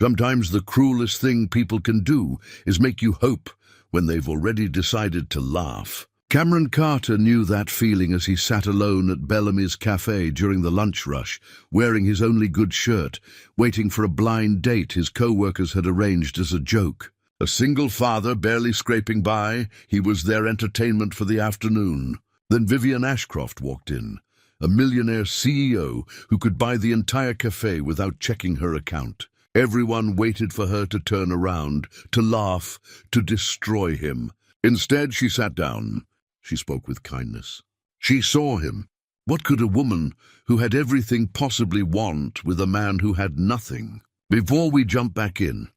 Sometimes the cruelest thing people can do is make you hope when they've already decided to laugh. Cameron Carter knew that feeling as he sat alone at Bellamy's cafe during the lunch rush, wearing his only good shirt, waiting for a blind date his co-workers had arranged as a joke. A single father barely scraping by, he was their entertainment for the afternoon. Then Vivian Ashcroft walked in, a millionaire CEO who could buy the entire cafe without checking her account. Everyone waited for her to turn around, to laugh, to destroy him. Instead, she sat down. She spoke with kindness. She saw him. What could a woman who had everything possibly want with a man who had nothing? Before we jump back in,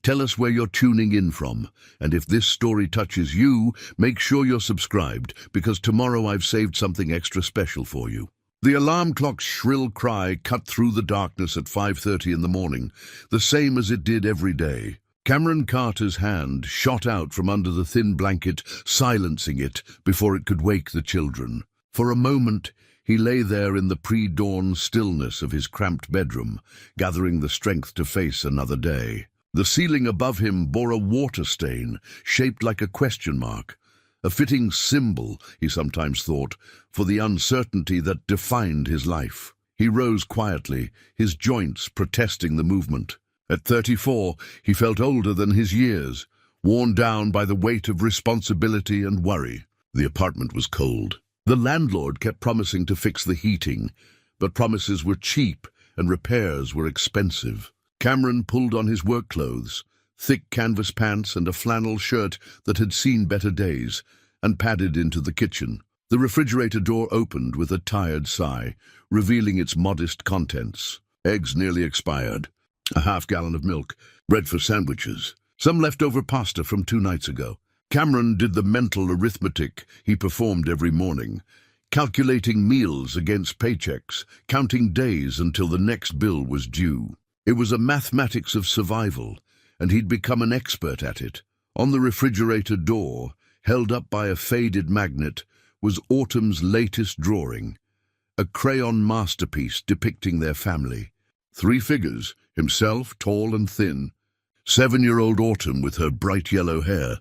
tell us where you're tuning in from, and if this story touches you, make sure you're subscribed, because tomorrow I've saved something extra special for you. The alarm clock's shrill cry cut through the darkness at 5:30 in the morning, the same as it did every day. Cameron Carter's hand shot out from under the thin blanket, silencing it before it could wake the children. For a moment, he lay there in the pre-dawn stillness of his cramped bedroom, gathering the strength to face another day. The ceiling above him bore a water stain, shaped like a question mark, a fitting symbol, he sometimes thought, for the uncertainty that defined his life. He rose quietly, his joints protesting the movement. At 34, he felt older than his years, worn down by the weight of responsibility and worry. The apartment was cold. The landlord kept promising to fix the heating, but promises were cheap and repairs were expensive. Cameron pulled on his work clothes, thick canvas pants and a flannel shirt that had seen better days, and padded into the kitchen. The refrigerator door opened with a tired sigh, revealing its modest contents. Eggs nearly expired, a half-gallon of milk, bread for sandwiches, some leftover pasta from 2 nights ago. Cameron did the mental arithmetic he performed every morning, calculating meals against paychecks, counting days until the next bill was due. It was a mathematics of survival, and he'd become an expert at it. On the refrigerator door, held up by a faded magnet, was Autumn's latest drawing, a crayon masterpiece depicting their family. 3 figures, himself tall and thin, 7-year-old Autumn with her bright yellow hair,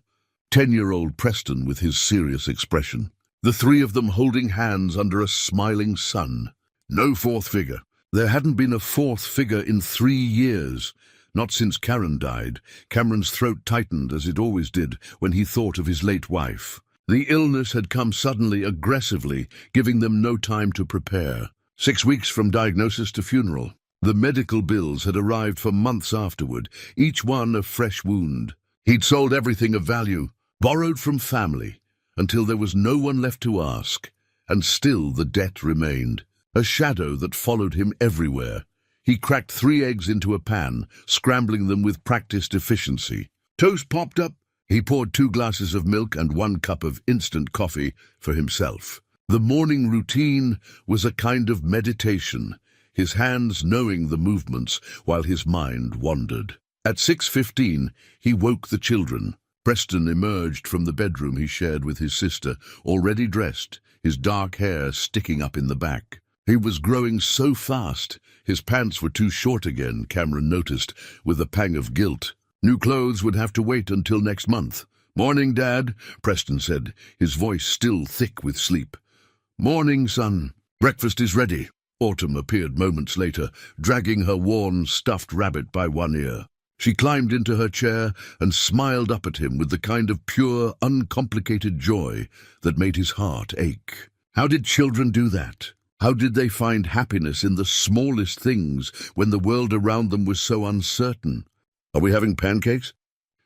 10-year-old Preston with his serious expression. The 3 of them holding hands under a smiling sun. No 4th figure. There hadn't been a 4th figure in 3 years. Not since Karen died. Cameron's throat tightened, as it always did, when he thought of his late wife. The illness had come suddenly, aggressively, giving them no time to prepare. 6 weeks from diagnosis to funeral. The medical bills had arrived for months afterward, each one a fresh wound. He'd sold everything of value, borrowed from family, until there was no one left to ask, and still the debt remained, a shadow that followed him everywhere. He cracked 3 eggs into a pan, scrambling them with practiced efficiency. Toast popped up. He poured 2 glasses of milk and 1 cup of instant coffee for himself. The morning routine was a kind of meditation, his hands knowing the movements while his mind wandered. At 6:15, he woke the children. Preston emerged from the bedroom he shared with his sister, already dressed, his dark hair sticking up in the back. He was growing so fast. His pants were too short again, Cameron noticed, with a pang of guilt. New clothes would have to wait until next month. "Morning, Dad," Preston said, his voice still thick with sleep. "Morning, son. Breakfast is ready." Autumn appeared moments later, dragging her worn, stuffed rabbit by one ear. She climbed into her chair and smiled up at him with the kind of pure, uncomplicated joy that made his heart ache. How did children do that? How did they find happiness in the smallest things when the world around them was so uncertain? "Are we having pancakes?"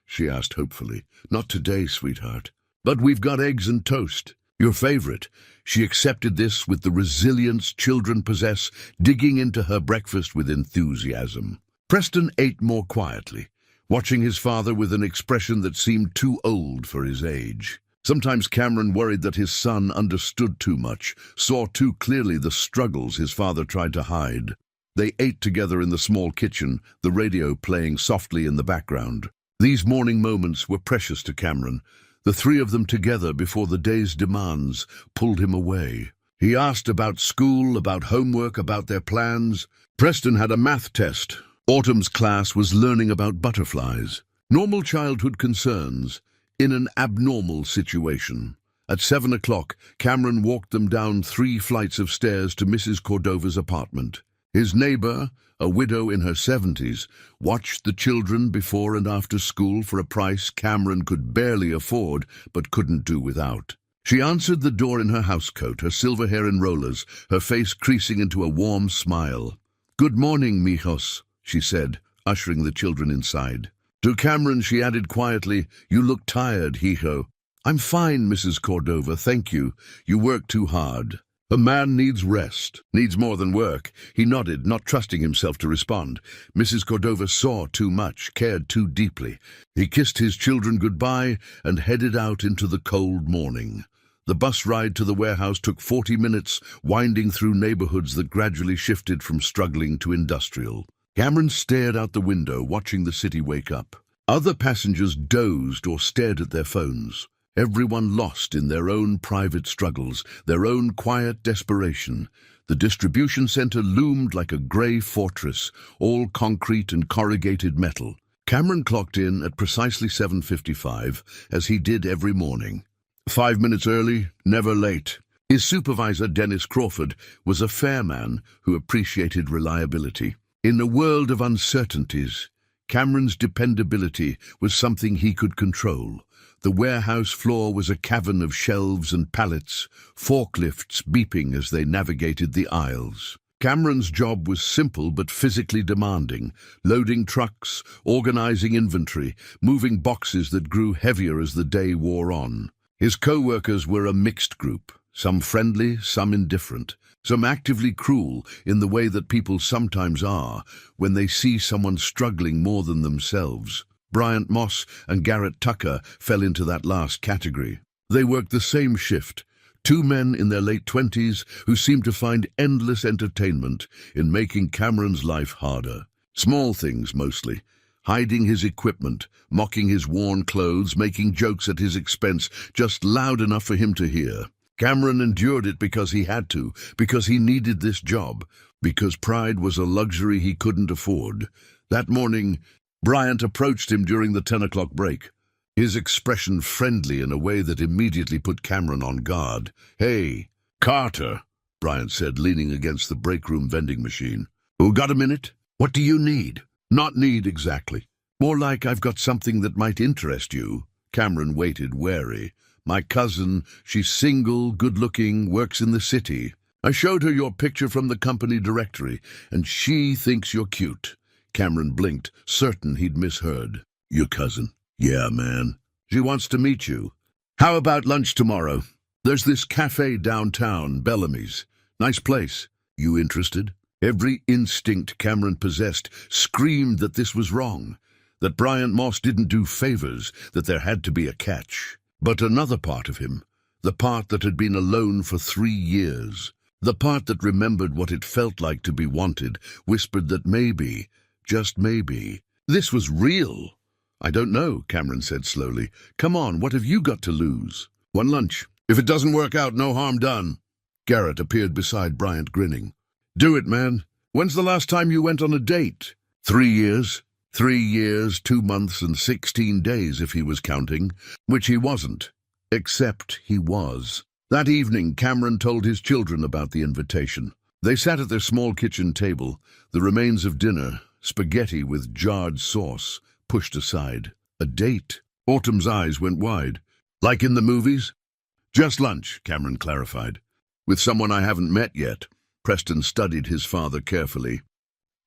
she asked hopefully. "Not today, sweetheart. But we've got eggs and toast. Your favorite." She accepted this with the resilience children possess, digging into her breakfast with enthusiasm. Preston ate more quietly, watching his father with an expression that seemed too old for his age. Sometimes Cameron worried that his son understood too much, saw too clearly the struggles his father tried to hide. They ate together in the small kitchen, the radio playing softly in the background. These morning moments were precious to Cameron. The 3 of them together before the day's demands pulled him away. He asked about school, about homework, about their plans. Preston had a math test, Autumn's class was learning about butterflies, normal childhood concerns, in an abnormal situation. At 7 o'clock, Cameron walked them down 3 flights of stairs to Mrs. Cordova's apartment. His neighbor, a widow in her 70s, watched the children before and after school for a price Cameron could barely afford but couldn't do without. She answered the door in her housecoat, her silver hair in rollers, her face creasing into a warm smile. "Good morning, mijos," she said, ushering the children inside. To Cameron she added quietly, "You look tired, hijo." "I'm fine, Mrs. Cordova, thank you. You work too hard." "A man needs rest, needs more than work." He nodded, not trusting himself to respond. Mrs. Cordova saw too much, cared too deeply. He kissed his children goodbye and headed out into the cold morning. The bus ride to the warehouse took 40 minutes, winding through neighborhoods that gradually shifted from struggling to industrial. Cameron stared out the window, watching the city wake up. Other passengers dozed or stared at their phones. Everyone lost in their own private struggles, their own quiet desperation. The distribution center loomed like a gray fortress, all concrete and corrugated metal. Cameron clocked in at precisely 7:55, as he did every morning. 5 minutes early, never late. His supervisor, Dennis Crawford, was a fair man who appreciated reliability. In a world of uncertainties, Cameron's dependability was something he could control. The warehouse floor was a cavern of shelves and pallets, forklifts beeping as they navigated the aisles. Cameron's job was simple but physically demanding, loading trucks, organizing inventory, moving boxes that grew heavier as the day wore on. His co-workers were a mixed group, some friendly, some indifferent, some actively cruel in the way that people sometimes are when they see someone struggling more than themselves. Bryant Moss and Garrett Tucker fell into that last category. They worked the same shift, 2 men in their late 20s who seemed to find endless entertainment in making Cameron's life harder. Small things mostly. Hiding his equipment, mocking his worn clothes, making jokes at his expense, just loud enough for him to hear. Cameron endured it because he had to, because he needed this job, because pride was a luxury he couldn't afford. That morning, Bryant approached him during the 10 o'clock break, his expression friendly in a way that immediately put Cameron on guard. "Hey, Carter," Bryant said, leaning against the break room vending machine. "Who got a minute? What do you need?" "Not need exactly. More like I've got something that might interest you." Cameron waited, wary. "My cousin, she's single, good-looking, works in the city. I showed her your picture from the company directory, and she thinks you're cute." Cameron blinked, certain he'd misheard. "Your cousin?" "Yeah, man. She wants to meet you." "How about lunch tomorrow? There's this cafe downtown, Bellamy's. Nice place. You interested?" Every instinct Cameron possessed screamed that this was wrong, that Bryant Moss didn't do favors, that there had to be a catch. But another part of him, the part that had been alone for 3 years, the part that remembered what it felt like to be wanted, whispered that maybe, just maybe, this was real. "I don't know," Cameron said slowly. "Come on, what have you got to lose?" "One lunch. If it doesn't work out, no harm done." Garrett appeared beside Bryant, grinning. "Do it, man. When's the last time you went on a date?" 3 years. 3 years, 2 months, and 16 days if he was counting, which he wasn't. Except he was. That evening, Cameron told his children about the invitation. They sat at their small kitchen table, the remains of dinner, spaghetti with jarred sauce, pushed aside. A date? Autumn's eyes went wide. "Like in the movies?" "Just lunch," Cameron clarified. "With someone I haven't met yet." Preston studied his father carefully.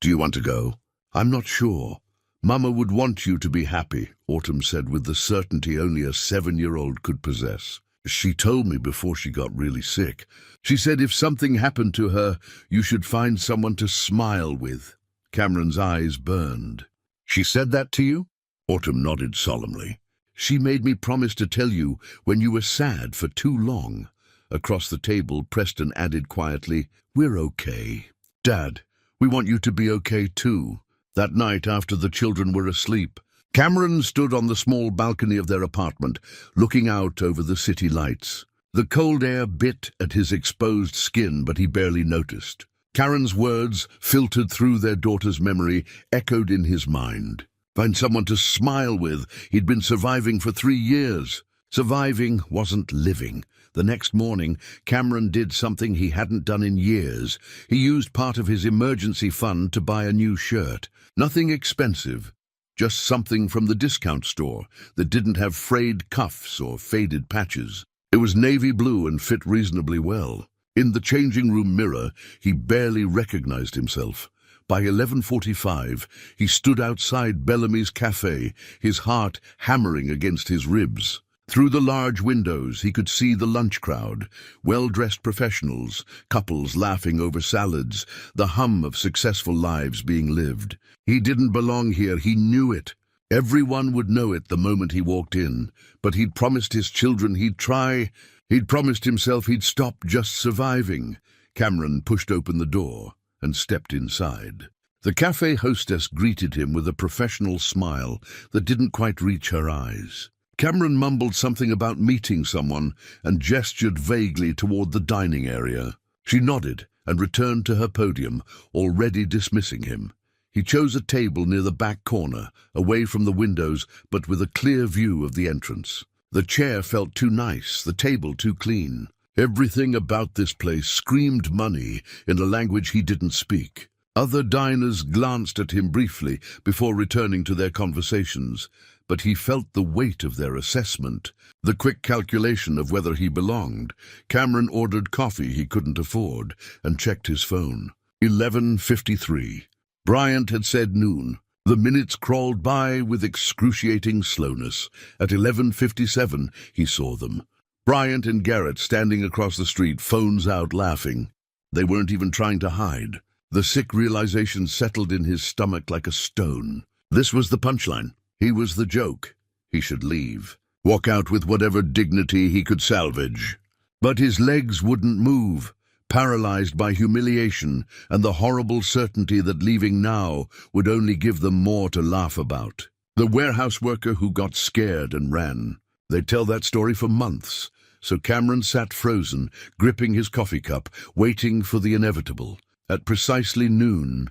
"Do you want to go?" "I'm not sure. Mama would want you to be happy," Autumn said with the certainty only a 7-year-old could possess. "She told me before she got really sick. She said if something happened to her, you should find someone to smile with." Cameron's eyes burned. "She said that to you?" Autumn nodded solemnly. "She made me promise to tell you when you were sad for too long." Across the table, Preston added quietly, "We're okay. Dad, we want you to be okay too." That night, after the children were asleep, Cameron stood on the small balcony of their apartment, looking out over the city lights. The cold air bit at his exposed skin, but he barely noticed. Karen's words, filtered through their daughter's memory, echoed in his mind. Find someone to smile with. He'd been surviving for 3 years. Surviving wasn't living. The next morning, Cameron did something he hadn't done in years. He used part of his emergency fund to buy a new shirt. Nothing expensive, just something from the discount store that didn't have frayed cuffs or faded patches. It was navy blue and fit reasonably well. In the changing room mirror, he barely recognized himself. By 11:45, he stood outside Bellamy's cafe, his heart hammering against his ribs. Through the large windows, he could see the lunch crowd, well-dressed professionals, couples laughing over salads, the hum of successful lives being lived. He didn't belong here, he knew it. Everyone would know it the moment he walked in, but he'd promised his children he'd try. He'd promised himself he'd stop just surviving. Cameron pushed open the door and stepped inside. The cafe hostess greeted him with a professional smile that didn't quite reach her eyes. Cameron mumbled something about meeting someone and gestured vaguely toward the dining area. She nodded and returned to her podium, already dismissing him. He chose a table near the back corner, away from the windows, but with a clear view of the entrance. The chair felt too nice, the table too clean. Everything about this place screamed money in a language he didn't speak. Other diners glanced at him briefly before returning to their conversations, but he felt the weight of their assessment, the quick calculation of whether he belonged. Cameron ordered coffee he couldn't afford and checked his phone. 11:53. Bryant had said noon. The minutes crawled by with excruciating slowness. At 11:57, he saw them. Bryant and Garrett standing across the street, phones out, laughing. They weren't even trying to hide. The sick realization settled in his stomach like a stone. This was the punchline. He was the joke. He should leave. Walk out with whatever dignity he could salvage. But his legs wouldn't move, paralyzed by humiliation and the horrible certainty that leaving now would only give them more to laugh about. The warehouse worker who got scared and ran. They'd tell that story for months, so Cameron sat frozen, gripping his coffee cup, waiting for the inevitable. At precisely noon,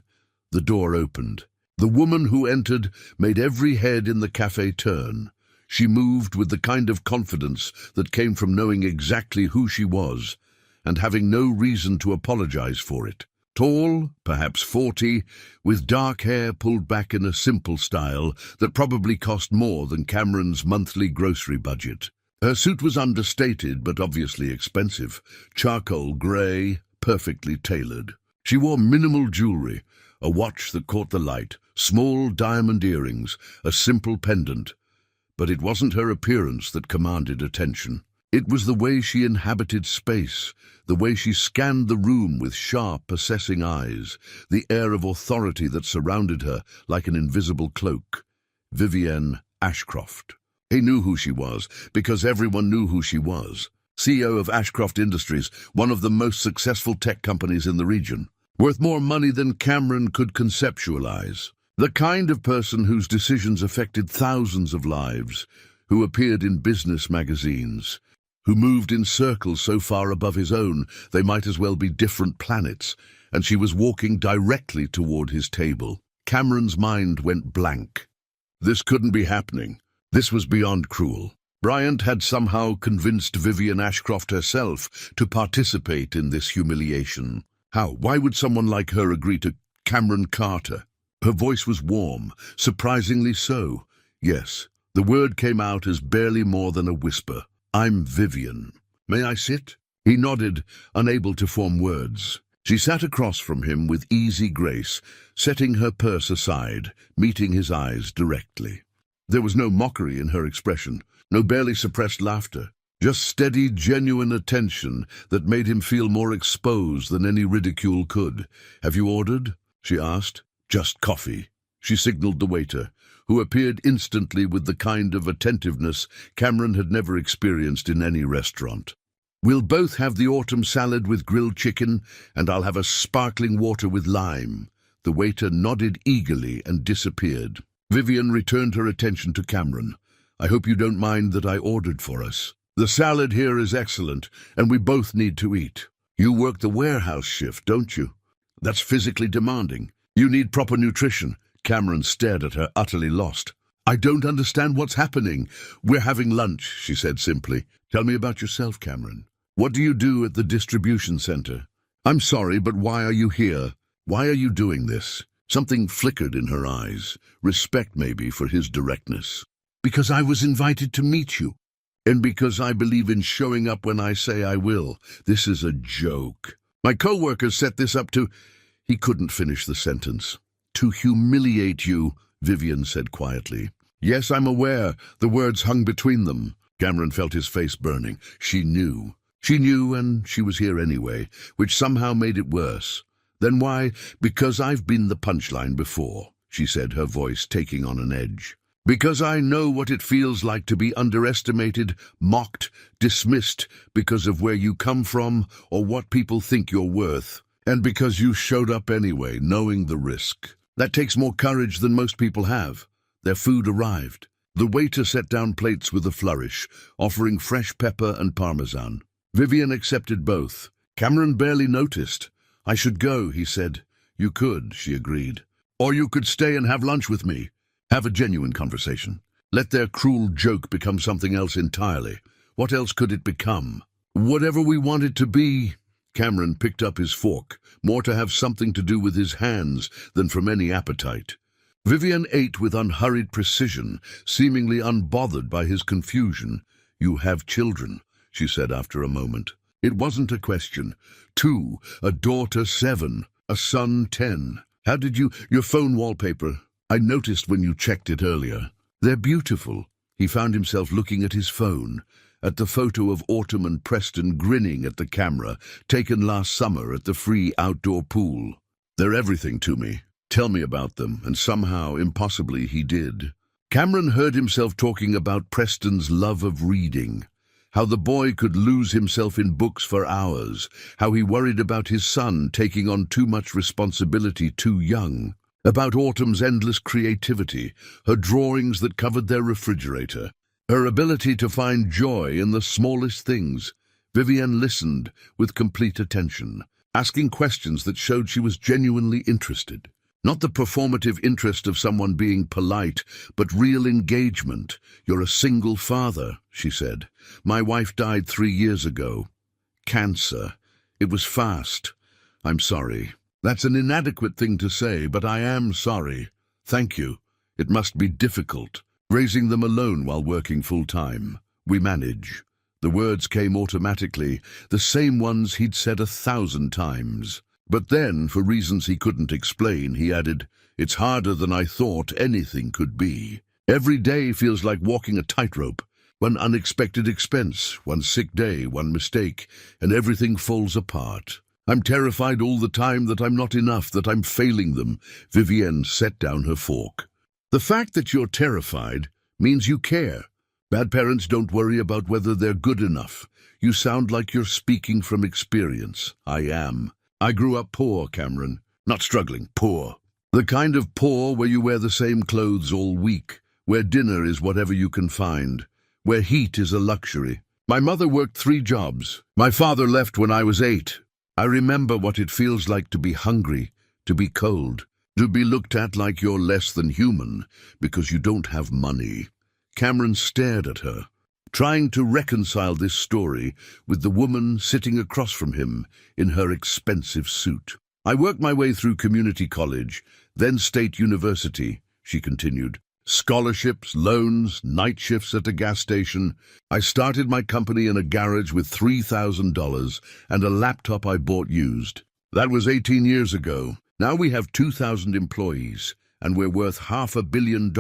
the door opened. The woman who entered made every head in the cafe turn. She moved with the kind of confidence that came from knowing exactly who she was and having no reason to apologize for it. Tall, perhaps 40, with dark hair pulled back in a simple style that probably cost more than Cameron's monthly grocery budget. Her suit was understated but obviously expensive, charcoal grey, perfectly tailored. She wore minimal jewelry, a watch that caught the light, small diamond earrings, a simple pendant. But it wasn't her appearance that commanded attention. It was the way she inhabited space, the way she scanned the room with sharp, assessing eyes, the air of authority that surrounded her like an invisible cloak. Vivienne Ashcroft. He knew who she was, because everyone knew who she was. CEO of Ashcroft Industries, one of the most successful tech companies in the region. Worth more money than Cameron could conceptualize. The kind of person whose decisions affected thousands of lives, who appeared in business magazines, who moved in circles so far above his own they might as well be different planets, and she was walking directly toward his table. Cameron's mind went blank. This couldn't be happening. This was beyond cruel. Bryant had somehow convinced Vivienne Ashcroft herself to participate in this humiliation. How? Why would someone like her agree to Cameron Carter? Her voice was warm, surprisingly so. Yes, the word came out as barely more than a whisper. I'm Vivienne. May I sit? He nodded, unable to form words. She sat across from him with easy grace, setting her purse aside, meeting his eyes directly. There was no mockery in her expression, no barely suppressed laughter. Just steady, genuine attention that made him feel more exposed than any ridicule could. Have you ordered? She asked. Just coffee. She signaled the waiter, who appeared instantly with the kind of attentiveness Cameron had never experienced in any restaurant. We'll both have the autumn salad with grilled chicken, and I'll have a sparkling water with lime. The waiter nodded eagerly and disappeared. Vivienne returned her attention to Cameron. I hope you don't mind that I ordered for us. The salad here is excellent, and we both need to eat. You work the warehouse shift, don't you? That's physically demanding. You need proper nutrition. Cameron stared at her, utterly lost. I don't understand what's happening. We're having lunch, she said simply. Tell me about yourself, Cameron. What do you do at the distribution center? I'm sorry, but why are you here? Why are you doing this? Something flickered in her eyes. Respect, maybe, for his directness. Because I was invited to meet you. And because I believe in showing up when I say I will. This is a joke. My co-workers set this up to... He couldn't finish the sentence. To humiliate you, Vivian said quietly. Yes, I'm aware. The words hung between them. Cameron felt his face burning. She knew. She knew, and she was here anyway, which somehow made it worse. Then why? Because I've been the punchline before, she said, her voice taking on an edge. Because I know what it feels like to be underestimated, mocked, dismissed because of where you come from or what people think you're worth. And because you showed up anyway, knowing the risk. That takes more courage than most people have. Their food arrived. The waiter set down plates with a flourish, offering fresh pepper and parmesan. Vivian accepted both. Cameron barely noticed. I should go, he said. You could, she agreed. Or you could stay and have lunch with me. Have a genuine conversation. Let their cruel joke become something else entirely. What else could it become? Whatever we want it to be. Cameron picked up his fork, more to have something to do with his hands than from any appetite. Vivian ate with unhurried precision, seemingly unbothered by his confusion. You have children, she said after a moment. It wasn't a question. 2, a daughter 7, a son 10. How did you... Your phone wallpaper. I noticed when you checked it earlier. They're beautiful. He found himself looking at his phone, at the photo of Autumn and Preston grinning at the camera, taken last summer at the free outdoor pool. They're everything to me. Tell me about them, and somehow, impossibly, he did. Cameron heard himself talking about Preston's love of reading, how the boy could lose himself in books for hours, how he worried about his son taking on too much responsibility too young, about Autumn's endless creativity, her drawings that covered their refrigerator, her ability to find joy in the smallest things. Vivian listened with complete attention, asking questions that showed she was genuinely interested. Not the performative interest of someone being polite, but real engagement. You're a single father, she said. My wife died 3 years ago. Cancer. It was fast. I'm sorry. That's an inadequate thing to say, but I am sorry. Thank you. It must be difficult, raising them alone while working full-time. We manage. The words came automatically, the same ones he'd said 1,000 times. But then, for reasons he couldn't explain, he added, It's harder than I thought anything could be. Every day feels like walking a tightrope. One unexpected expense, one sick day, one mistake, and everything falls apart. I'm terrified all the time that I'm not enough, that I'm failing them. Vivienne set down her fork. The fact that you're terrified means you care. Bad parents don't worry about whether they're good enough. You sound like you're speaking from experience. I am. I grew up poor, Cameron. Not struggling, poor. The kind of poor where you wear the same clothes all week, where dinner is whatever you can find, where heat is a luxury. My mother worked 3 jobs. My father left when I was 8. I remember what it feels like to be hungry, to be cold, to be looked at like you're less than human because you don't have money. Cameron stared at her, trying to reconcile this story with the woman sitting across from him in her expensive suit. I worked my way through community college, then state university, she continued. Scholarships, loans, night shifts at a gas station. I started my company in a garage with $3,000 and a laptop I bought used. That was 18 years ago. Now we have 2,000 employees, and we're worth $500 million.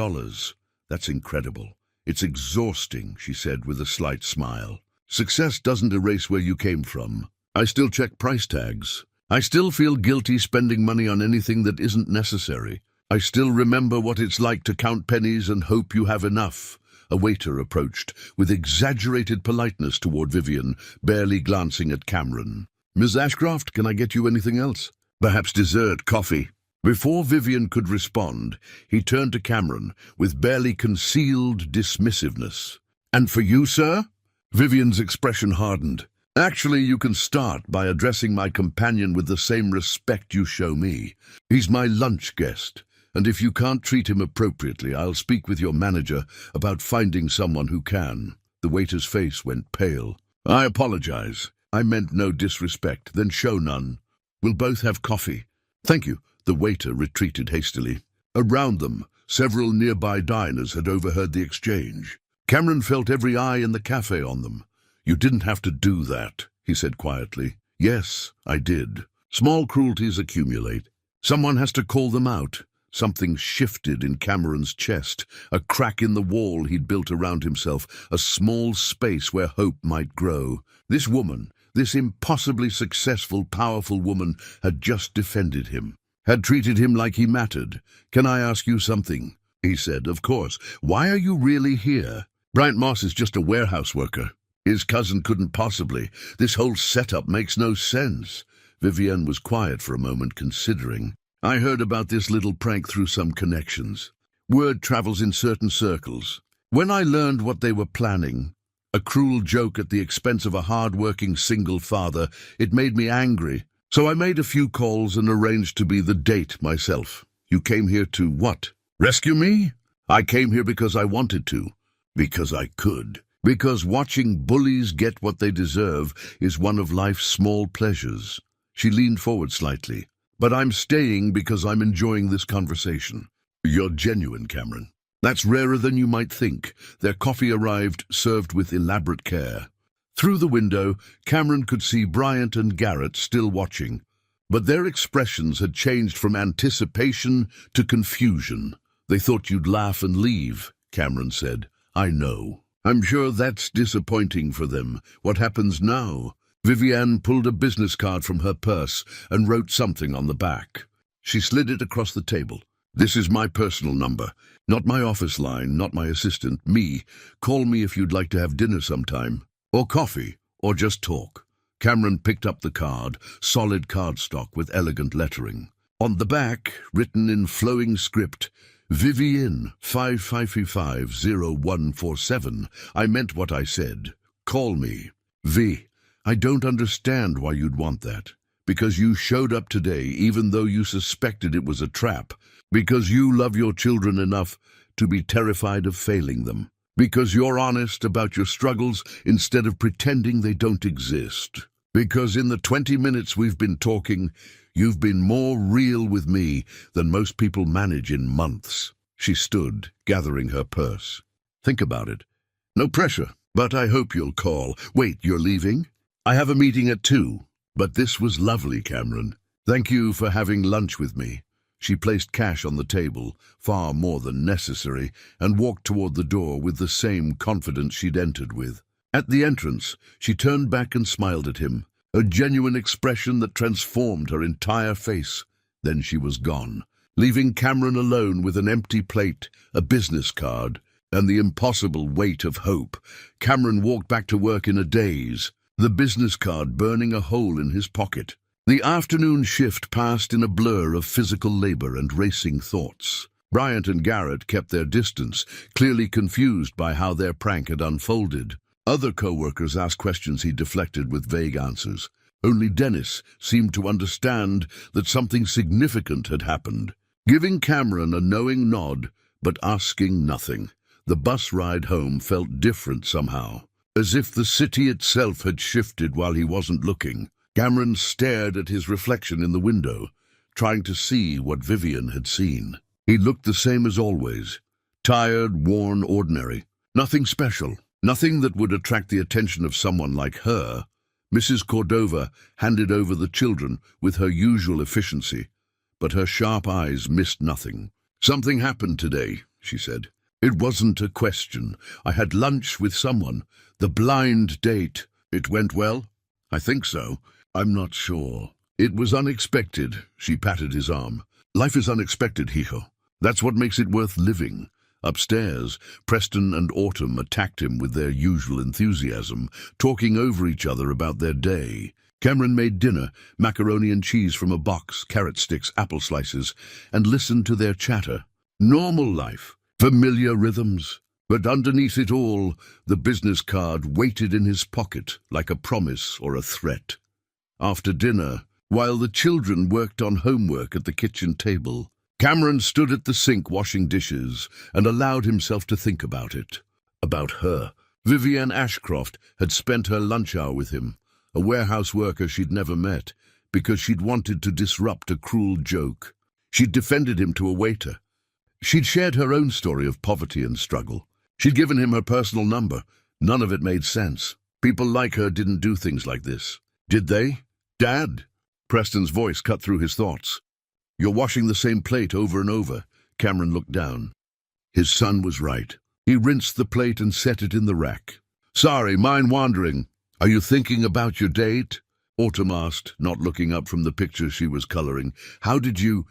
That's incredible. It's exhausting, she said with a slight smile. Success doesn't erase where you came from. I still check price tags. I still feel guilty spending money on anything that isn't necessary. I still remember what it's like to count pennies and hope you have enough. A waiter approached, with exaggerated politeness toward Vivian, barely glancing at Cameron. Miss Ashcroft, can I get you anything else? Perhaps dessert, coffee. Before Vivian could respond, he turned to Cameron with barely concealed dismissiveness. And for you, sir? Vivian's expression hardened. Actually, you can start by addressing my companion with the same respect you show me. He's my lunch guest, and if you can't treat him appropriately, I'll speak with your manager about finding someone who can." The waiter's face went pale. "I apologize. I meant no disrespect. Then show none. We'll both have coffee." "Thank you." The waiter retreated hastily. Around them, several nearby diners had overheard the exchange. Cameron felt every eye in the cafe on them. "You didn't have to do that," he said quietly. "Yes, I did. Small cruelties accumulate. Someone has to call them out." Something shifted in Cameron's chest, a crack in the wall he'd built around himself, a small space where hope might grow. This woman, this impossibly successful, powerful woman, had just defended him, had treated him like he mattered. "Can I ask you something?" he said. "Of course. Why are you really here?" "Bryant Moss is just a warehouse worker. His cousin couldn't possibly. This whole setup makes no sense." Vivienne was quiet for a moment, considering. "I heard about this little prank through some connections. Word travels in certain circles. When I learned what they were planning, a cruel joke at the expense of a hard-working single father, it made me angry. So I made a few calls and arranged to be the date myself." "You came here to what? Rescue me?" "I came here because I wanted to. Because I could. Because watching bullies get what they deserve is one of life's small pleasures." She leaned forward slightly. "But I'm staying because I'm enjoying this conversation." "You're genuine, Cameron. That's rarer than you might think." Their coffee arrived, served with elaborate care. Through the window, Cameron could see Bryant and Garrett still watching, but their expressions had changed from anticipation to confusion. "They thought you'd laugh and leave," Cameron said. "I know. I'm sure that's disappointing for them. What happens now?" Vivienne pulled a business card from her purse and wrote something on the back. She slid it across the table. "This is my personal number. Not my office line, not my assistant. Me. Call me if you'd like to have dinner sometime. Or coffee. Or just talk." Cameron picked up the card, solid cardstock with elegant lettering. On the back, written in flowing script, "Vivienne, 55550147. I meant what I said. Call me. V. I don't understand why you'd want that. Because you showed up today even though you suspected it was a trap. Because you love your children enough to be terrified of failing them. Because you're honest about your struggles instead of pretending they don't exist. Because in the 20 minutes we've been talking, you've been more real with me than most people manage in months." She stood, gathering her purse. "Think about it. No pressure, but I hope you'll call." "Wait, you're leaving?" "I have a meeting at 2. But this was lovely, Cameron. Thank you for having lunch with me." She placed cash on the table, far more than necessary, and walked toward the door with the same confidence she'd entered with. At the entrance, she turned back and smiled at him, a genuine expression that transformed her entire face. Then she was gone, leaving Cameron alone with an empty plate, a business card, and the impossible weight of hope. Cameron walked back to work in a daze, the business card burning a hole in his pocket. The afternoon shift passed in a blur of physical labor and racing thoughts. Bryant and Garrett kept their distance, clearly confused by how their prank had unfolded. Other co-workers asked questions he deflected with vague answers. Only Dennis seemed to understand that something significant had happened, giving Cameron a knowing nod, but asking nothing. The bus ride home felt different somehow, as if the city itself had shifted while he wasn't looking. Cameron stared at his reflection in the window, trying to see what Vivienne had seen. He looked the same as always, tired, worn, ordinary. Nothing special, nothing that would attract the attention of someone like her. Mrs. Cordova handed over the children with her usual efficiency, but her sharp eyes missed nothing. "Something happened today," she said. "It wasn't a question. I had lunch with someone. The blind date. It went well?" "I think so. I'm not sure." "It was unexpected." She patted his arm. "Life is unexpected, hijo. That's what makes it worth living." Upstairs, Preston and Autumn attacked him with their usual enthusiasm, talking over each other about their day. Cameron made dinner, macaroni and cheese from a box, carrot sticks, apple slices, and listened to their chatter. Normal life, familiar rhythms. But underneath it all, the business card waited in his pocket like a promise or a threat. After dinner, while the children worked on homework at the kitchen table, Cameron stood at the sink washing dishes and allowed himself to think about it. About her. Vivienne Ashcroft had spent her lunch hour with him, a warehouse worker she'd never met, because she'd wanted to disrupt a cruel joke. She'd defended him to a waiter. She'd shared her own story of poverty and struggle. She'd given him her personal number. None of it made sense. People like her didn't do things like this. Did they? Dad? Preston's voice cut through his thoughts. You're washing the same plate over and over. Cameron looked down. His son was right. He rinsed the plate and set it in the rack. Sorry, mind wandering. Are you thinking about your date? Autumn asked, not looking up from the picture she was coloring. How did you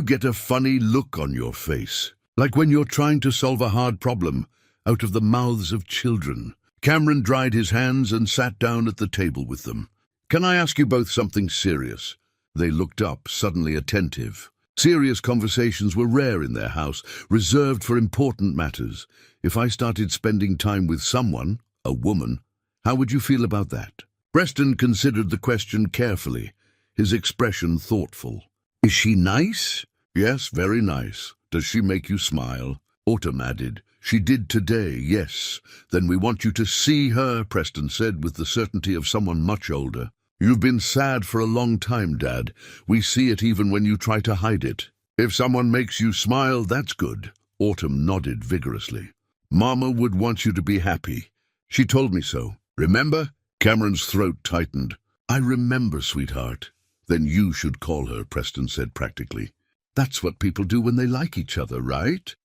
get a funny look on your face, like when you're trying to solve a hard problem out of the mouths of children. Cameron dried his hands and sat down at the table with them. Can I ask you both something serious? They looked up, suddenly attentive. Serious conversations were rare in their house, reserved for important matters. If I started spending time with someone, a woman, how would you feel about that? Preston considered the question carefully, his expression thoughtful. Is she nice? Yes, very nice. Does she make you smile? Autumn added. She did today, yes. Then we want you to see her, Preston said with the certainty of someone much older. You've been sad for a long time, Dad. We see it even when you try to hide it. If someone makes you smile, that's good. Autumn nodded vigorously. Mama would want you to be happy. She told me so. Remember? Cameron's throat tightened. I remember, sweetheart. Then you should call her, Preston said practically. That's what people do when they like each other, right?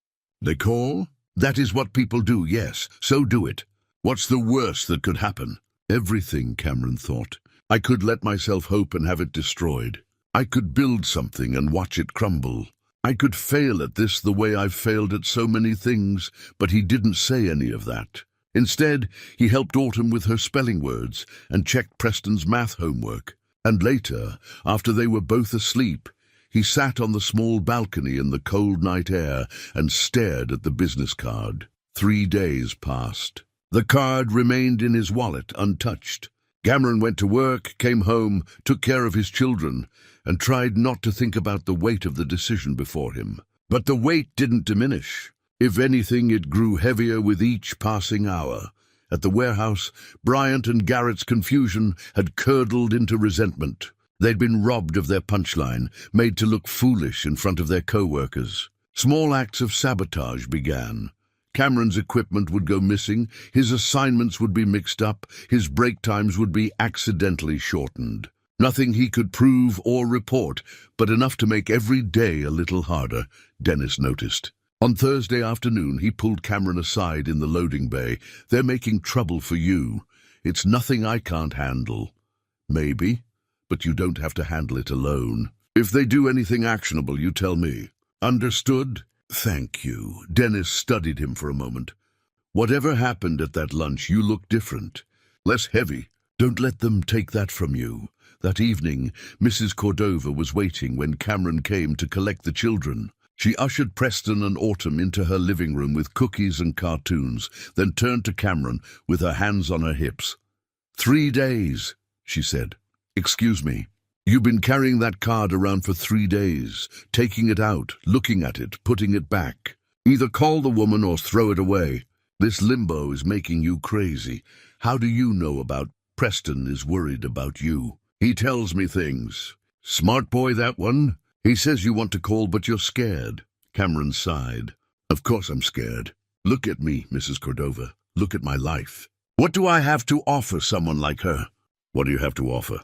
They call? That is what people do, yes. So do it. What's the worst that could happen? Everything, Cameron thought. I could let myself hope and have it destroyed. I could build something and watch it crumble. I could fail at this the way I've failed at so many things, but he didn't say any of that. Instead, he helped Autumn with her spelling words and checked Preston's math homework. And later, after they were both asleep, he sat on the small balcony in the cold night air and stared at the business card. 3 days passed. The card remained in his wallet, untouched. Cameron went to work, came home, took care of his children, and tried not to think about the weight of the decision before him. But the weight didn't diminish. If anything, it grew heavier with each passing hour. At the warehouse, Bryant and Garrett's confusion had curdled into resentment. They'd been robbed of their punchline, made to look foolish in front of their co-workers. Small acts of sabotage began. Cameron's equipment would go missing, his assignments would be mixed up, his break times would be accidentally shortened. Nothing he could prove or report, but enough to make every day a little harder, Dennis noticed. On Thursday afternoon, he pulled Cameron aside in the loading bay. They're making trouble for you. It's nothing I can't handle. Maybe, but you don't have to handle it alone. If they do anything actionable, you tell me. Understood? Thank you. Dennis studied him for a moment. Whatever happened at that lunch, you look different. Less heavy. Don't let them take that from you. That evening, Mrs. Cordova was waiting when Cameron came to collect the children. She ushered Preston and Autumn into her living room with cookies and cartoons, then turned to Cameron with her hands on her hips. 3 days, she said. Excuse me. You've been carrying that card around for 3 days, taking it out, looking at it, putting it back. Either call the woman or throw it away. This limbo is making you crazy. How do you know about Preston is worried about you? He tells me things. Smart boy, that one. He says you want to call, but you're scared. Cameron sighed. Of course I'm scared. Look at me, Mrs. Cordova. Look at my life. What do I have to offer someone like her? What do you have to offer?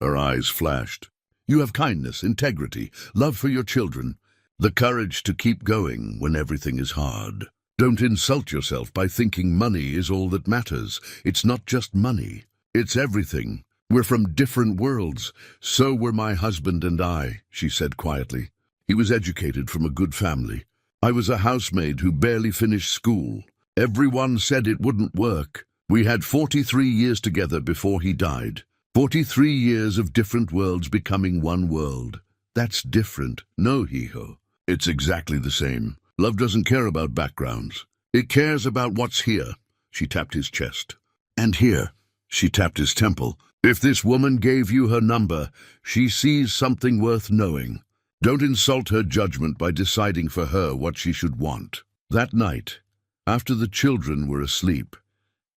Her eyes flashed. You have kindness, integrity, love for your children, the courage to keep going when everything is hard. Don't insult yourself by thinking money is all that matters. It's not just money. It's everything. We're from different worlds. So were my husband and I, she said quietly. He was educated from a good family. I was a housemaid who barely finished school. Everyone said it wouldn't work. We had 43 years together before he died. 43 years of different worlds becoming one world. That's different. No, Hee-ho. It's exactly the same. Love doesn't care about backgrounds. It cares about what's here. She tapped his chest. And here. She tapped his temple. If this woman gave you her number, she sees something worth knowing. Don't insult her judgment by deciding for her what she should want. That night, after the children were asleep,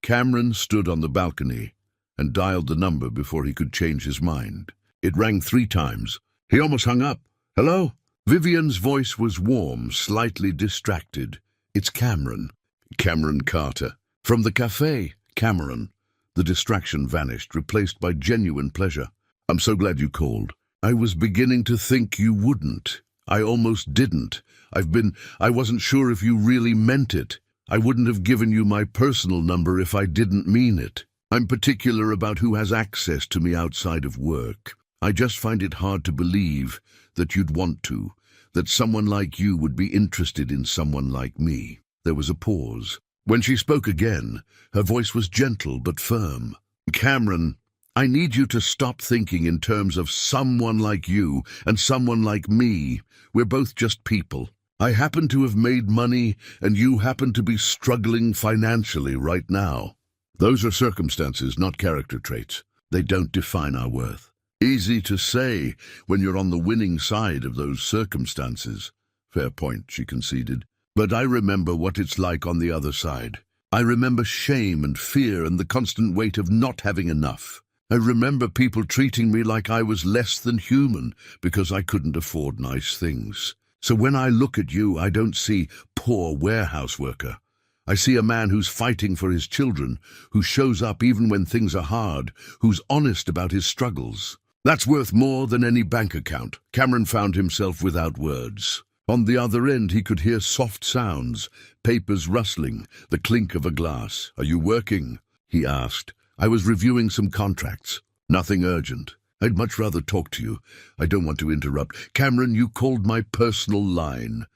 Cameron stood on the balcony and dialed the number before he could change his mind. It rang 3 times. He almost hung up. Hello? Vivian's voice was warm, slightly distracted. It's Cameron. Cameron Carter. From the cafe, Cameron. The distraction vanished, replaced by genuine pleasure. I'm so glad you called. I was beginning to think you wouldn't. I almost didn't. I wasn't sure if you really meant it. I wouldn't have given you my personal number if I didn't mean it. I'm particular about who has access to me outside of work. I just find it hard to believe that you'd want to, that someone like you would be interested in someone like me. There was a pause. When she spoke again, her voice was gentle but firm. Cameron, I need you to stop thinking in terms of someone like you and someone like me. We're both just people. I happen to have made money, and you happen to be struggling financially right now. Those are circumstances, not character traits. They don't define our worth. Easy to say when you're on the winning side of those circumstances. Fair point, she conceded. But I remember what it's like on the other side. I remember shame and fear and the constant weight of not having enough. I remember people treating me like I was less than human because I couldn't afford nice things. So when I look at you, I don't see poor warehouse worker. I see a man who's fighting for his children, who shows up even when things are hard, who's honest about his struggles. That's worth more than any bank account. Cameron found himself without words. On the other end, he could hear soft sounds, papers rustling, the clink of a glass. Are you working? He asked. I was reviewing some contracts. Nothing urgent. I'd much rather talk to you. I don't want to interrupt. Cameron, you called my personal line.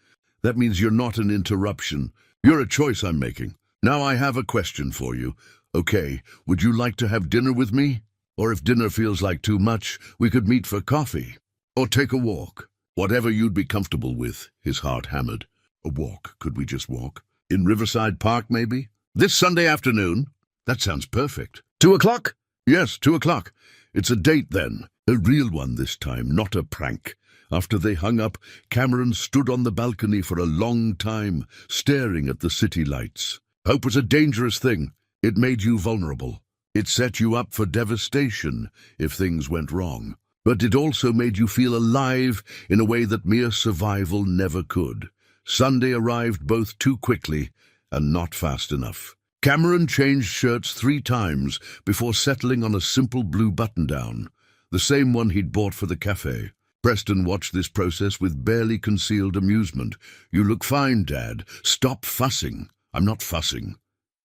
That means you're not an interruption. You're a choice I'm making. Now I have a question for you. Okay, would you like to have dinner with me? Or if dinner feels like too much, we could meet for coffee. Or take a walk. Whatever you'd be comfortable with, his heart hammered. A walk. Could we just walk? In Riverside Park, maybe? This Sunday afternoon? That sounds perfect. 2 o'clock? Yes, 2 o'clock. It's a date then. A real one this time, not a prank. After they hung up, Cameron stood on the balcony for a long time, staring at the city lights. Hope was a dangerous thing. It made you vulnerable. It set you up for devastation if things went wrong. But it also made you feel alive in a way that mere survival never could. Sunday arrived both too quickly and not fast enough. Cameron changed shirts 3 times before settling on a simple blue button-down, the same one he'd bought for the cafe. Preston watched this process with barely concealed amusement. You look fine, Dad. Stop fussing. I'm not fussing.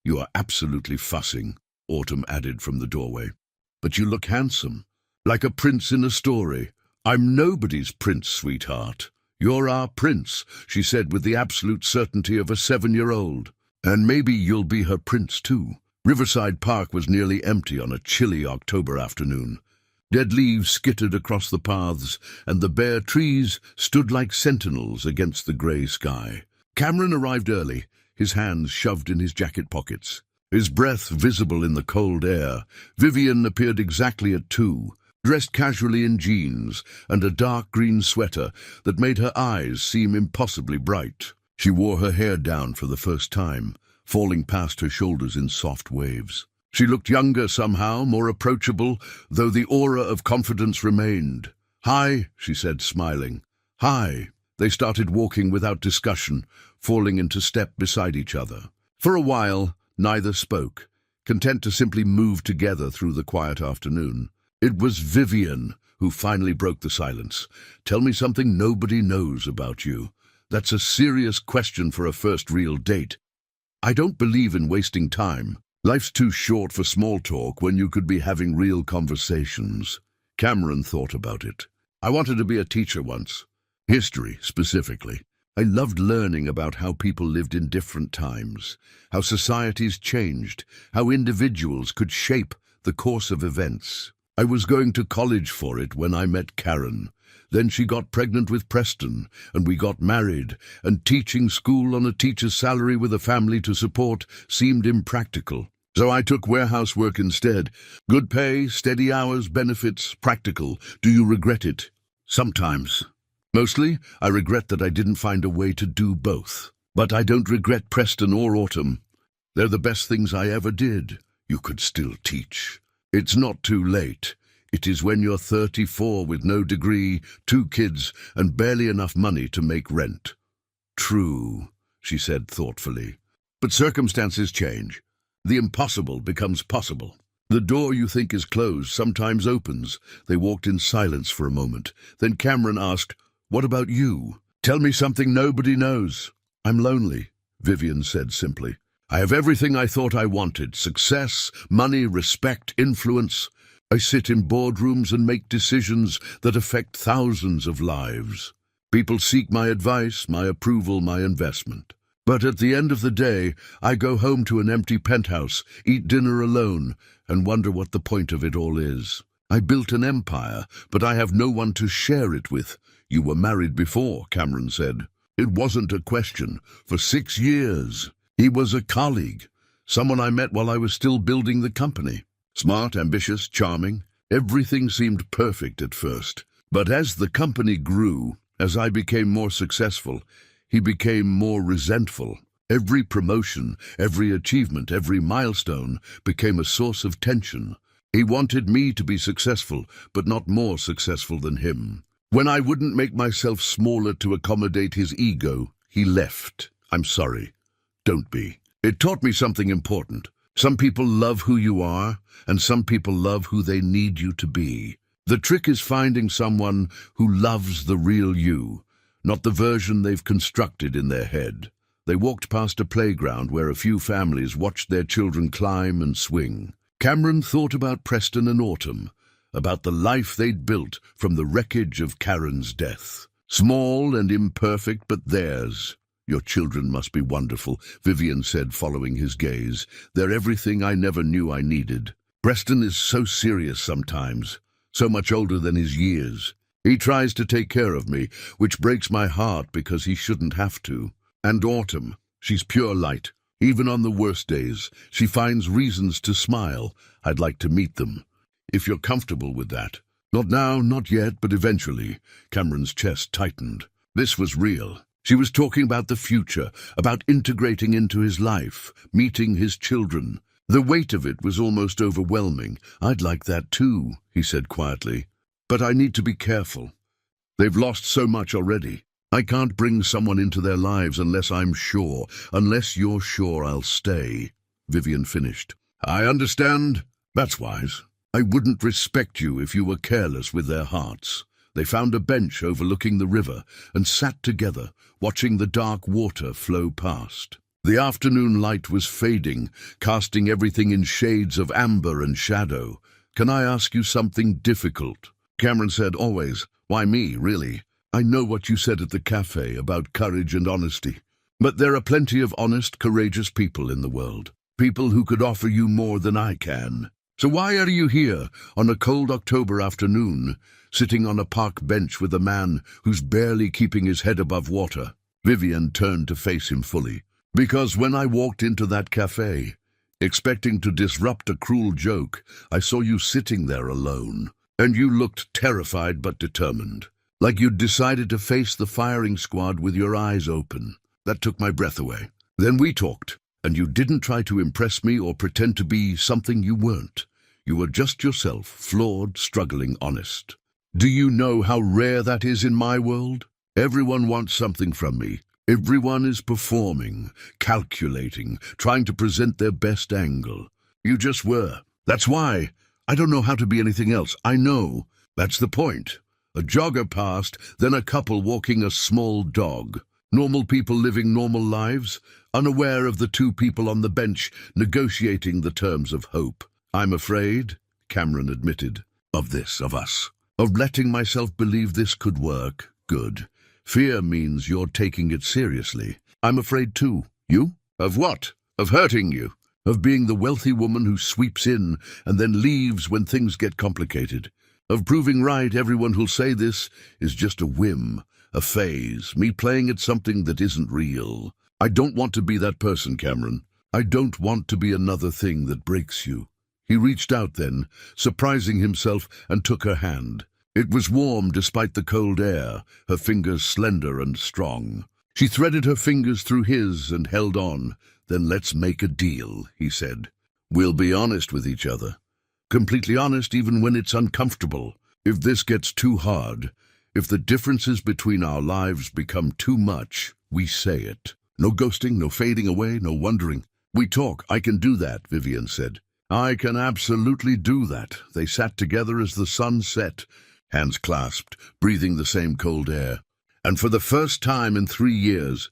You are absolutely fussing, Autumn added from the doorway. But you look handsome. Like a prince in a story. I'm nobody's prince, sweetheart. You're our prince, she said with the absolute certainty of a 7-year-old. And maybe you'll be her prince too. Riverside Park was nearly empty on a chilly October afternoon. Dead leaves skittered across the paths, and the bare trees stood like sentinels against the grey sky. Cameron arrived early, his hands shoved in his jacket pockets. His breath visible in the cold air. Vivian appeared exactly at 2. Dressed casually in jeans and a dark green sweater that made her eyes seem impossibly bright. She wore her hair down for the first time, falling past her shoulders in soft waves. She looked younger somehow, more approachable, though the aura of confidence remained. Hi, she said, smiling. Hi. They started walking without discussion, falling into step beside each other. For a while, neither spoke, content to simply move together through the quiet afternoon. It was Vivian who finally broke the silence. Tell me something nobody knows about you. That's a serious question for a first real date. I don't believe in wasting time. Life's too short for small talk when you could be having real conversations. Cameron thought about it. I wanted to be a teacher once. History, specifically. I loved learning about how people lived in different times, how societies changed, how individuals could shape the course of events. I was going to college for it when I met Karen. Then she got pregnant with Preston, and we got married, and teaching school on a teacher's salary with a family to support seemed impractical. So I took warehouse work instead. Good pay, steady hours, benefits, practical. Do you regret it? Sometimes. Mostly, I regret that I didn't find a way to do both. But I don't regret Preston or Autumn. They're the best things I ever did. You could still teach. It's not too late. It is when you're 34 with no degree, 2 kids, and barely enough money to make rent. True, she said thoughtfully. But circumstances change. The impossible becomes possible. The door you think is closed sometimes opens. They walked in silence for a moment. Then Cameron asked, "What about you? Tell me something nobody knows." "I'm lonely," Vivian said simply. "I have everything I thought I wanted: success, money, respect, influence. I sit in boardrooms and make decisions that affect thousands of lives. People seek my advice, my approval, my investment. But at the end of the day, I go home to an empty penthouse, eat dinner alone, and wonder what the point of it all is. I built an empire, but I have no one to share it with." "You were married before," Cameron said. "It wasn't a question. For 6 years. He was a colleague, someone I met while I was still building the company. Smart, ambitious, charming. Everything seemed perfect at first. But as the company grew, as I became more successful, he became more resentful. Every promotion, every achievement, every milestone became a source of tension. He wanted me to be successful, but not more successful than him. When I wouldn't make myself smaller to accommodate his ego, he left. I'm sorry. Don't be. It taught me something important. Some people love who you are, and some people love who they need you to be. The trick is finding someone who loves the real you, not the version they've constructed in their head. They walked past a playground where a few families watched their children climb and swing. Cameron thought about Preston and Autumn, about the life they'd built from the wreckage of Karen's death. Small and imperfect, but theirs. "Your children must be wonderful," Vivian said, following his gaze. "They're everything I never knew I needed. Preston is so serious sometimes, so much older than his years. He tries to take care of me, which breaks my heart because he shouldn't have to. And Autumn, she's pure light. Even on the worst days, she finds reasons to smile. I'd like to meet them. If you're comfortable with that." "Not now, not yet, but eventually." Cameron's chest tightened. This was real. She was talking about the future, about integrating into his life, meeting his children. The weight of it was almost overwhelming. "I'd like that too," he said quietly. "But I need to be careful. They've lost so much already. I can't bring someone into their lives unless I'm sure. Unless you're sure I'll stay," Vivian finished. "I understand. That's wise. I wouldn't respect you if you were careless with their hearts." They found a bench overlooking the river and sat together, watching the dark water flow past. The afternoon light was fading, casting everything in shades of amber and shadow. "Can I ask you something difficult?" Cameron said, "Always. Why me, really? I know what you said at the cafe about courage and honesty. But there are plenty of honest, courageous people in the world. People who could offer you more than I can. So why are you here on a cold October afternoon, sitting on a park bench with a man who's barely keeping his head above water?" Vivian turned to face him fully. "Because when I walked into that cafe, expecting to disrupt a cruel joke, I saw you sitting there alone. And you looked terrified but determined, like you'd decided to face the firing squad with your eyes open. That took my breath away. Then we talked, and you didn't try to impress me or pretend to be something you weren't. You were just yourself, flawed, struggling, honest. Do you know how rare that is in my world? Everyone wants something from me. Everyone is performing, calculating, trying to present their best angle. You just were. That's why. I don't know how to be anything else. I know. That's the point. A jogger passed, then a couple walking a small dog. Normal people living normal lives, unaware of the 2 people on the bench negotiating the terms of hope. "I'm afraid," Cameron admitted, "of this, of us. Of letting myself believe this could work. Good. Fear means you're taking it seriously. I'm afraid too. You? Of what? Of hurting you. Of being the wealthy woman who sweeps in and then leaves when things get complicated. Of proving right. Everyone who'll say this is just a whim, a phase, me playing at something that isn't real. I don't want to be that person, Cameron. I don't want to be another thing that breaks you. He reached out then, surprising himself, and took her hand. It was warm despite the cold air, her fingers slender and strong. She threaded her fingers through his and held on. Then let's make a deal, he said. We'll be honest with each other. Completely honest even when it's uncomfortable. If this gets too hard, if the differences between our lives become too much, we say it. No ghosting, no fading away, no wondering. We talk. I can do that, Vivian said. I can absolutely do that. They sat together as the sun set, hands clasped, breathing the same cold air. And for the first time in 3 years,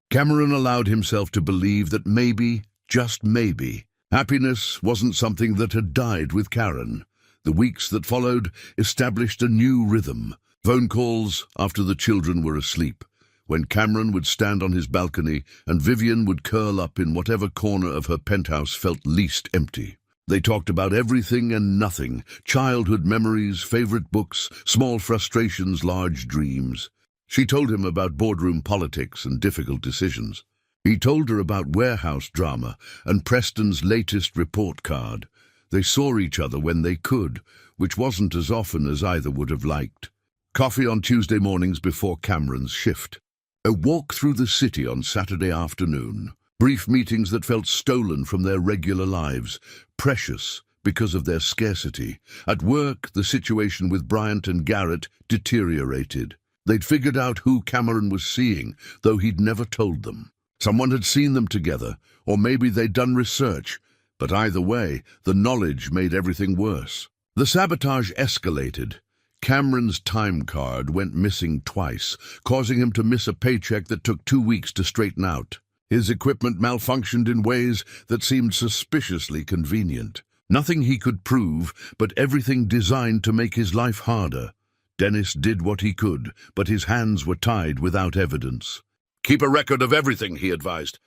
Cameron allowed himself to believe that maybe, just maybe, happiness wasn't something that had died with Karen. The weeks that followed established a new rhythm. Phone calls after the children were asleep, when Cameron would stand on his balcony and Vivian would curl up in whatever corner of her penthouse felt least empty. They talked about everything and nothing, childhood memories, favorite books, small frustrations, large dreams. She told him about boardroom politics and difficult decisions. He told her about warehouse drama and Preston's latest report card. They saw each other when they could, which wasn't as often as either would have liked. Coffee on Tuesday mornings before Cameron's shift. A walk through the city on Saturday afternoon. Brief meetings that felt stolen from their regular lives, precious because of their scarcity. At work, the situation with Bryant and Garrett deteriorated. They'd figured out who Cameron was seeing, though he'd never told them. Someone had seen them together, or maybe they'd done research, but either way, the knowledge made everything worse. The sabotage escalated. Cameron's time card went missing twice, causing him to miss a paycheck that took 2 weeks to straighten out. His equipment malfunctioned in ways that seemed suspiciously convenient. Nothing he could prove, but everything designed to make his life harder. Dennis did what he could, but his hands were tied without evidence. Keep a record of everything, he advised.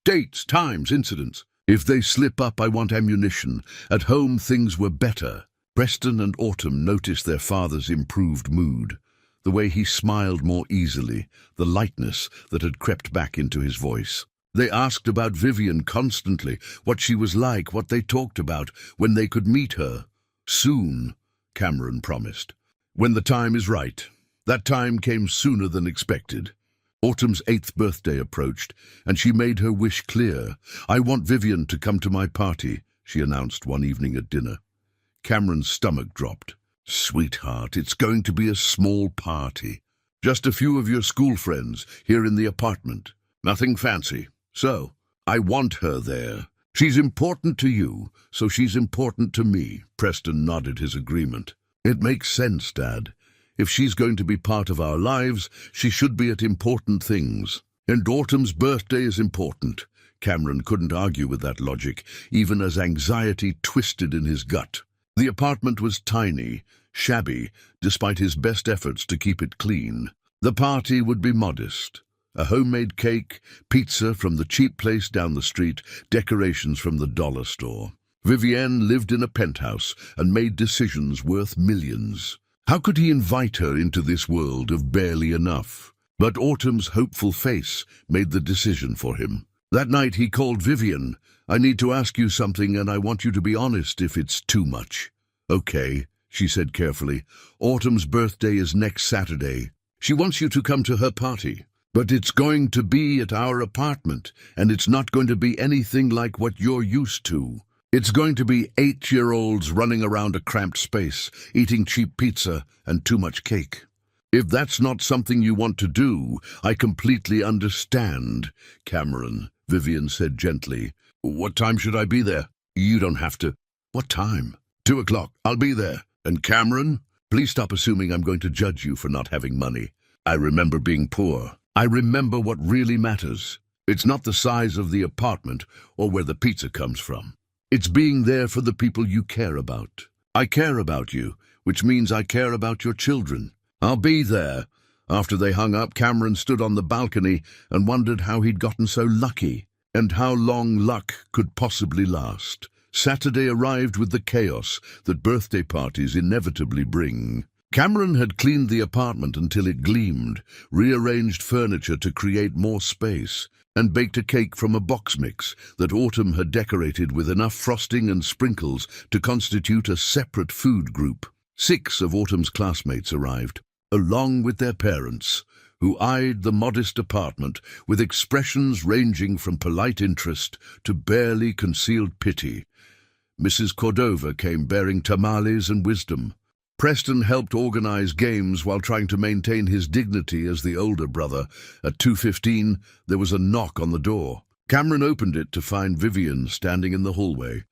Dates, times, incidents. If they slip up, I want ammunition. At home, things were better. Preston and Autumn noticed their father's improved mood. The way he smiled more easily, the lightness that had crept back into his voice. They asked about Vivian constantly, what she was like, what they talked about, when they could meet her. Soon, Cameron promised. When the time is right. That time came sooner than expected. Autumn's 8th birthday approached, and she made her wish clear. I want Vivian to come to my party, she announced one evening at dinner. Cameron's stomach dropped. Sweetheart, it's going to be a small party. Just a few of your school friends here in the apartment. Nothing fancy. So, I want her there. She's important to you, so she's important to me. Preston nodded his agreement. It makes sense, Dad. If she's going to be part of our lives, she should be at important things. And Autumn's birthday is important. Cameron couldn't argue with that logic, even as anxiety twisted in his gut. The apartment was tiny, shabby, despite his best efforts to keep it clean. The party would be modest. A homemade cake, pizza from the cheap place down the street, decorations from the dollar store. Vivienne lived in a penthouse and made decisions worth millions. How could he invite her into this world of barely enough? But Autumn's hopeful face made the decision for him. That night he called Vivian. I need to ask you something, and I want you to be honest if it's too much. Okay, she said carefully. Autumn's birthday is next Saturday. She wants you to come to her party. But it's going to be at our apartment, and it's not going to be anything like what you're used to. It's going to be 8-year-olds running around a cramped space, eating cheap pizza and too much cake. If that's not something you want to do, I completely understand, Cameron, Vivian said gently. What time should I be there? You don't have to. What time? 2 o'clock. I'll be there. And Cameron, please stop assuming I'm going to judge you for not having money. I remember being poor. I remember what really matters. It's not the size of the apartment or where the pizza comes from. It's being there for the people you care about. I care about you, which means I care about your children. I'll be there. After they hung up, Cameron stood on the balcony and wondered how he'd gotten so lucky, and how long luck could possibly last. Saturday arrived with the chaos that birthday parties inevitably bring. Cameron had cleaned the apartment until it gleamed, rearranged furniture to create more space, and baked a cake from a box mix that Autumn had decorated with enough frosting and sprinkles to constitute a separate food group. 6 of Autumn's classmates arrived, along with their parents, who eyed the modest apartment with expressions ranging from polite interest to barely concealed pity. Mrs. Cordova came bearing tamales and wisdom. Preston helped organize games while trying to maintain his dignity as the older brother. At 2:15, there was a knock on the door. Cameron opened it to find Vivian standing in the hallway,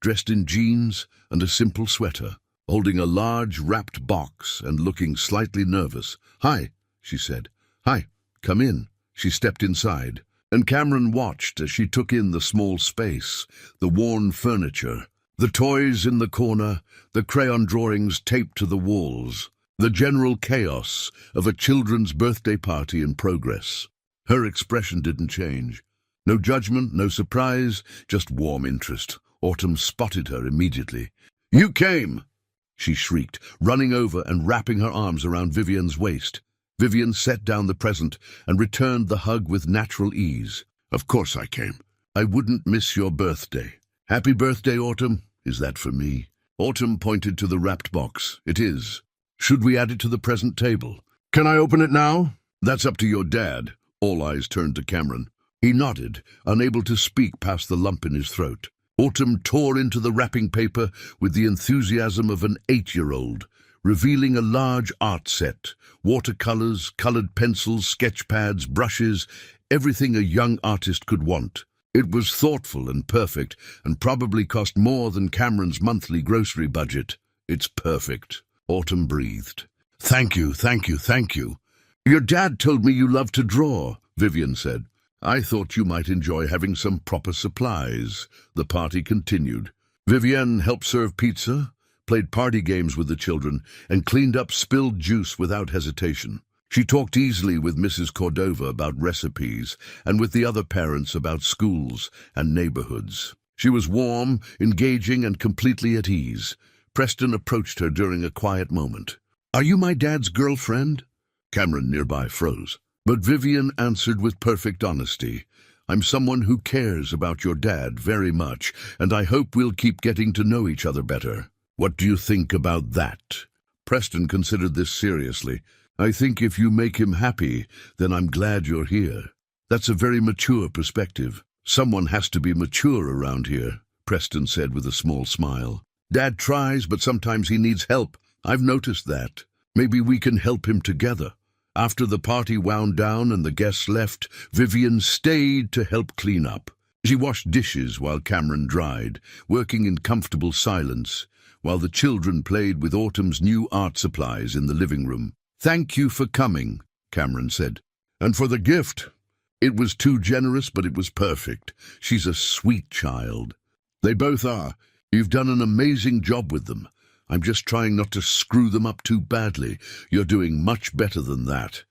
dressed in jeans and a simple sweater, holding a large wrapped box and looking slightly nervous. "Hi," she said. "Hi, come in." She stepped inside, and Cameron watched as she took in the small space, the worn furniture, the toys in the corner, the crayon drawings taped to the walls, the general chaos of a children's birthday party in progress. Her expression didn't change. No judgment, no surprise, just warm interest. Autumn spotted her immediately. "You came!" she shrieked, running over and wrapping her arms around Vivian's waist. Vivian set down the present and returned the hug with natural ease. "Of course I came. I wouldn't miss your birthday." "Happy birthday, Autumn. Is that for me?" Autumn pointed to the wrapped box. "It is. Should we add it to the present table?" "Can I open it now?" "That's up to your dad." All eyes turned to Cameron. He nodded, unable to speak past the lump in his throat. Autumn tore into the wrapping paper with the enthusiasm of an 8-year-old, revealing a large art set, watercolors, colored pencils, sketch pads, brushes, everything a young artist could want. It was thoughtful and perfect, and probably cost more than Cameron's monthly grocery budget. "It's perfect," Autumn breathed. "Thank you, thank you, thank you." "Your dad told me you love to draw," Vivian said. "I thought you might enjoy having some proper supplies." The party continued. Vivian helped serve pizza, played party games with the children, and cleaned up spilled juice without hesitation. She talked easily with Mrs. Cordova about recipes, and with the other parents about schools and neighborhoods. She was warm, engaging, and completely at ease. Preston approached her during a quiet moment. "Are you my dad's girlfriend?" Cameron nearby froze. But Vivian answered with perfect honesty. "I'm someone who cares about your dad very much, and I hope we'll keep getting to know each other better." "What do you think about that?" Preston considered this seriously. "I think if you make him happy, then I'm glad you're here." "That's a very mature perspective." "Someone has to be mature around here," Preston said with a small smile. "Dad tries, but sometimes he needs help. I've noticed that. Maybe we can help him together." After the party wound down and the guests left, Vivian stayed to help clean up. She washed dishes while Cameron dried, working in comfortable silence, while the children played with Autumn's new art supplies in the living room. "Thank you for coming," Cameron said. "And for the gift. It was too generous, but it was perfect. She's a sweet child." "They both are. You've done an amazing job with them. I'm just trying not to screw them up too badly. You're doing much better than that."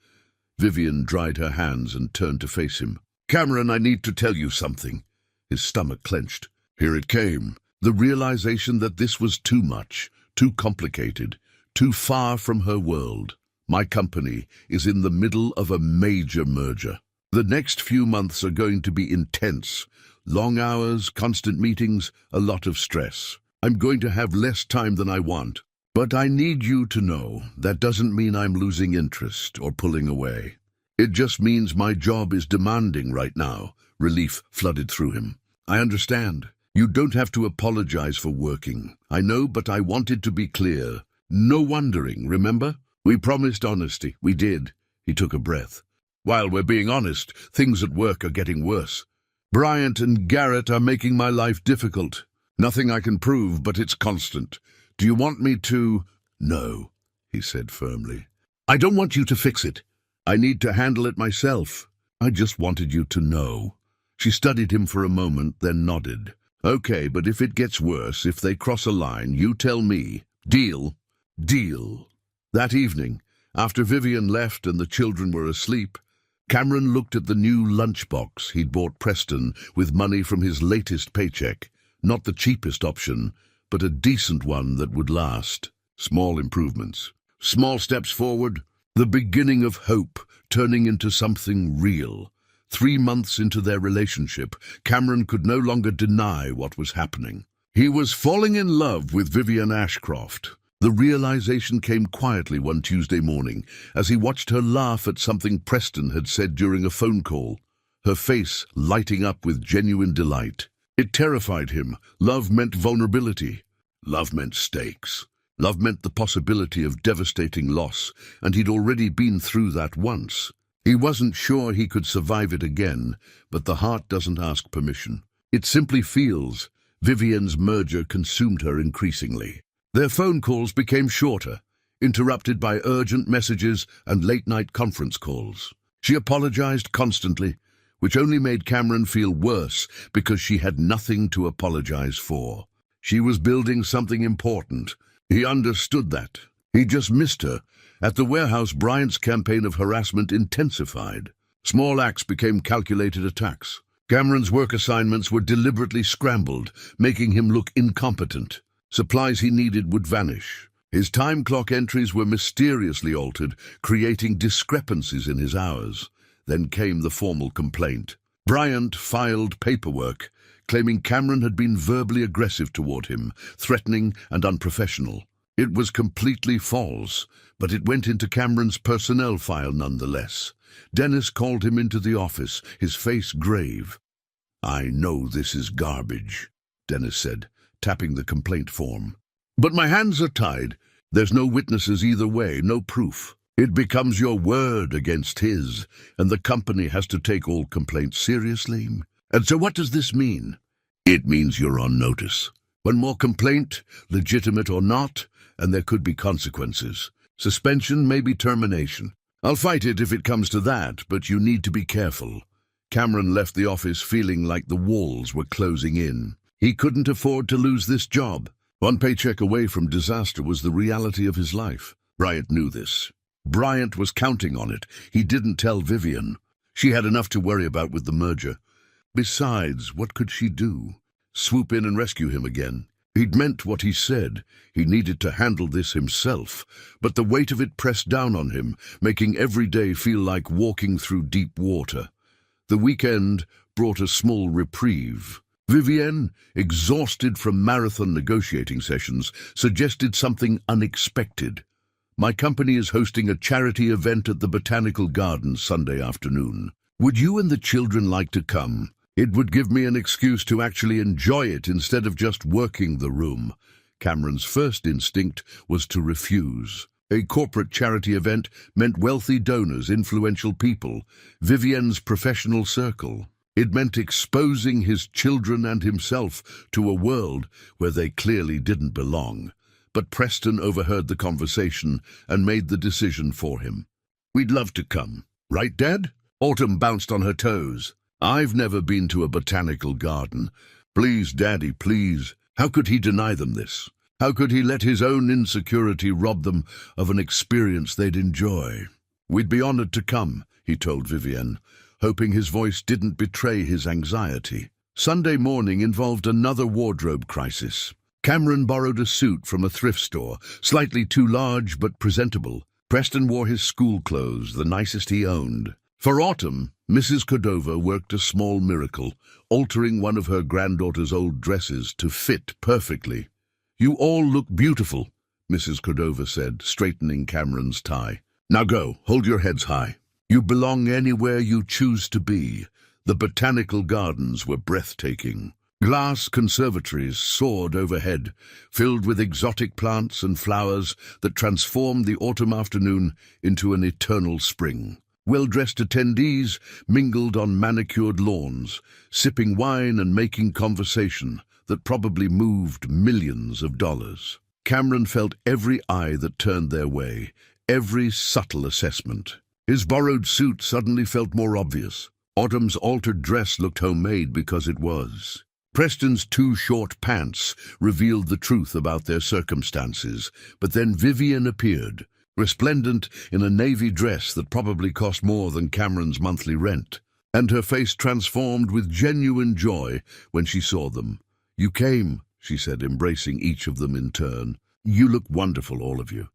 Vivian dried her hands and turned to face him. "Cameron, I need to tell you something." His stomach clenched. Here it came. The realization that this was too much, too complicated, too far from her world. "My company is in the middle of a major merger. The next few months are going to be intense. Long hours, constant meetings, a lot of stress. I'm going to have less time than I want. But I need you to know that doesn't mean I'm losing interest or pulling away. It just means my job is demanding right now." Relief flooded through him. "I understand. You don't have to apologize for working. I know, but I wanted to be clear. No wondering, remember? We promised honesty. We did." He took a breath. "While we're being honest, things at work are getting worse. Bryant and Garrett are making my life difficult. Nothing I can prove, but it's constant. Do you want me to—" "No," he said firmly. "I don't want you to fix it. I need to handle it myself. I just wanted you to know." She studied him for a moment, then nodded. "Okay, but if it gets worse, if they cross a line, you tell me. Deal?" "Deal." That evening, after Vivian left and the children were asleep, Cameron looked at the new lunchbox he'd bought Preston with money from his latest paycheck. Not the cheapest option, but a decent one that would last. Small improvements. Small steps forward. The beginning of hope turning into something real. 3 months into their relationship, Cameron could no longer deny what was happening. He was falling in love with Vivian Ashcroft. The realization came quietly one Tuesday morning as he watched her laugh at something Preston had said during a phone call, her face lighting up with genuine delight. It terrified him. Love meant vulnerability. Love meant stakes. Love meant the possibility of devastating loss, and he'd already been through that once. He wasn't sure he could survive it again, but the heart doesn't ask permission. It simply feels. Vivian's merger consumed her increasingly. Their phone calls became shorter, interrupted by urgent messages and late-night conference calls. She apologized constantly, which only made Cameron feel worse because she had nothing to apologize for. She was building something important. He understood that. He just missed her. At the warehouse, Bryant's campaign of harassment intensified. Small acts became calculated attacks. Cameron's work assignments were deliberately scrambled, making him look incompetent. Supplies he needed would vanish. His time clock entries were mysteriously altered, creating discrepancies in his hours. Then came the formal complaint. Bryant filed paperwork, claiming Cameron had been verbally aggressive toward him, threatening and unprofessional. It was completely false, but it went into Cameron's personnel file nonetheless. Dennis called him into the office, his face grave. "I know this is garbage," Dennis said, tapping the complaint form. "But my hands are tied. There's no witnesses either way, no proof. It becomes your word against his, and the company has to take all complaints seriously. And so what does this mean?" "It means you're on notice. One more complaint, legitimate or not, and there could be consequences. Suspension, maybe termination. I'll fight it if it comes to that, but you need to be careful." Cameron left the office feeling like the walls were closing in. He couldn't afford to lose this job. One paycheck away from disaster was the reality of his life. Bryant knew this. Bryant was counting on it. He didn't tell Vivian. She had enough to worry about with the merger. Besides, what could she do? Swoop in and rescue him again? He'd meant what he said. He needed to handle this himself, but the weight of it pressed down on him, making every day feel like walking through deep water. The weekend brought a small reprieve. Vivienne, exhausted from marathon negotiating sessions, suggested something unexpected. "My company is hosting a charity event at the Botanical Gardens Sunday afternoon. Would you and the children like to come? It would give me an excuse to actually enjoy it instead of just working the room." Cameron's first instinct was to refuse. A corporate charity event meant wealthy donors, influential people, Vivienne's professional circle. It meant exposing his children and himself to a world where they clearly didn't belong. But Preston overheard the conversation and made the decision for him. "We'd love to come. Right, Dad?" Autumn bounced on her toes. "I've never been to a botanical garden. Please, Daddy, please." How could he deny them this? How could he let his own insecurity rob them of an experience they'd enjoy? "We'd be honored to come," he told Vivienne, hoping his voice didn't betray his anxiety. Sunday morning involved another wardrobe crisis. Cameron borrowed a suit from a thrift store, slightly too large but presentable. Preston wore his school clothes, the nicest he owned. For Autumn, Mrs. Cordova worked a small miracle, altering one of her granddaughter's old dresses to fit perfectly. "You all look beautiful," Mrs. Cordova said, straightening Cameron's tie. "Now go, hold your heads high. You belong anywhere you choose to be." The botanical gardens were breathtaking. Glass conservatories soared overhead, filled with exotic plants and flowers that transformed the autumn afternoon into an eternal spring. Well-dressed attendees mingled on manicured lawns, sipping wine and making conversation that probably moved millions of dollars. Cameron felt every eye that turned their way, every subtle assessment. His borrowed suit suddenly felt more obvious. Autumn's altered dress looked homemade because it was. Preston's too short pants revealed the truth about their circumstances, but then Vivian appeared, resplendent in a navy dress that probably cost more than Cameron's monthly rent, and her face transformed with genuine joy when she saw them. "You came," she said, embracing each of them in turn. "You look wonderful, all of you.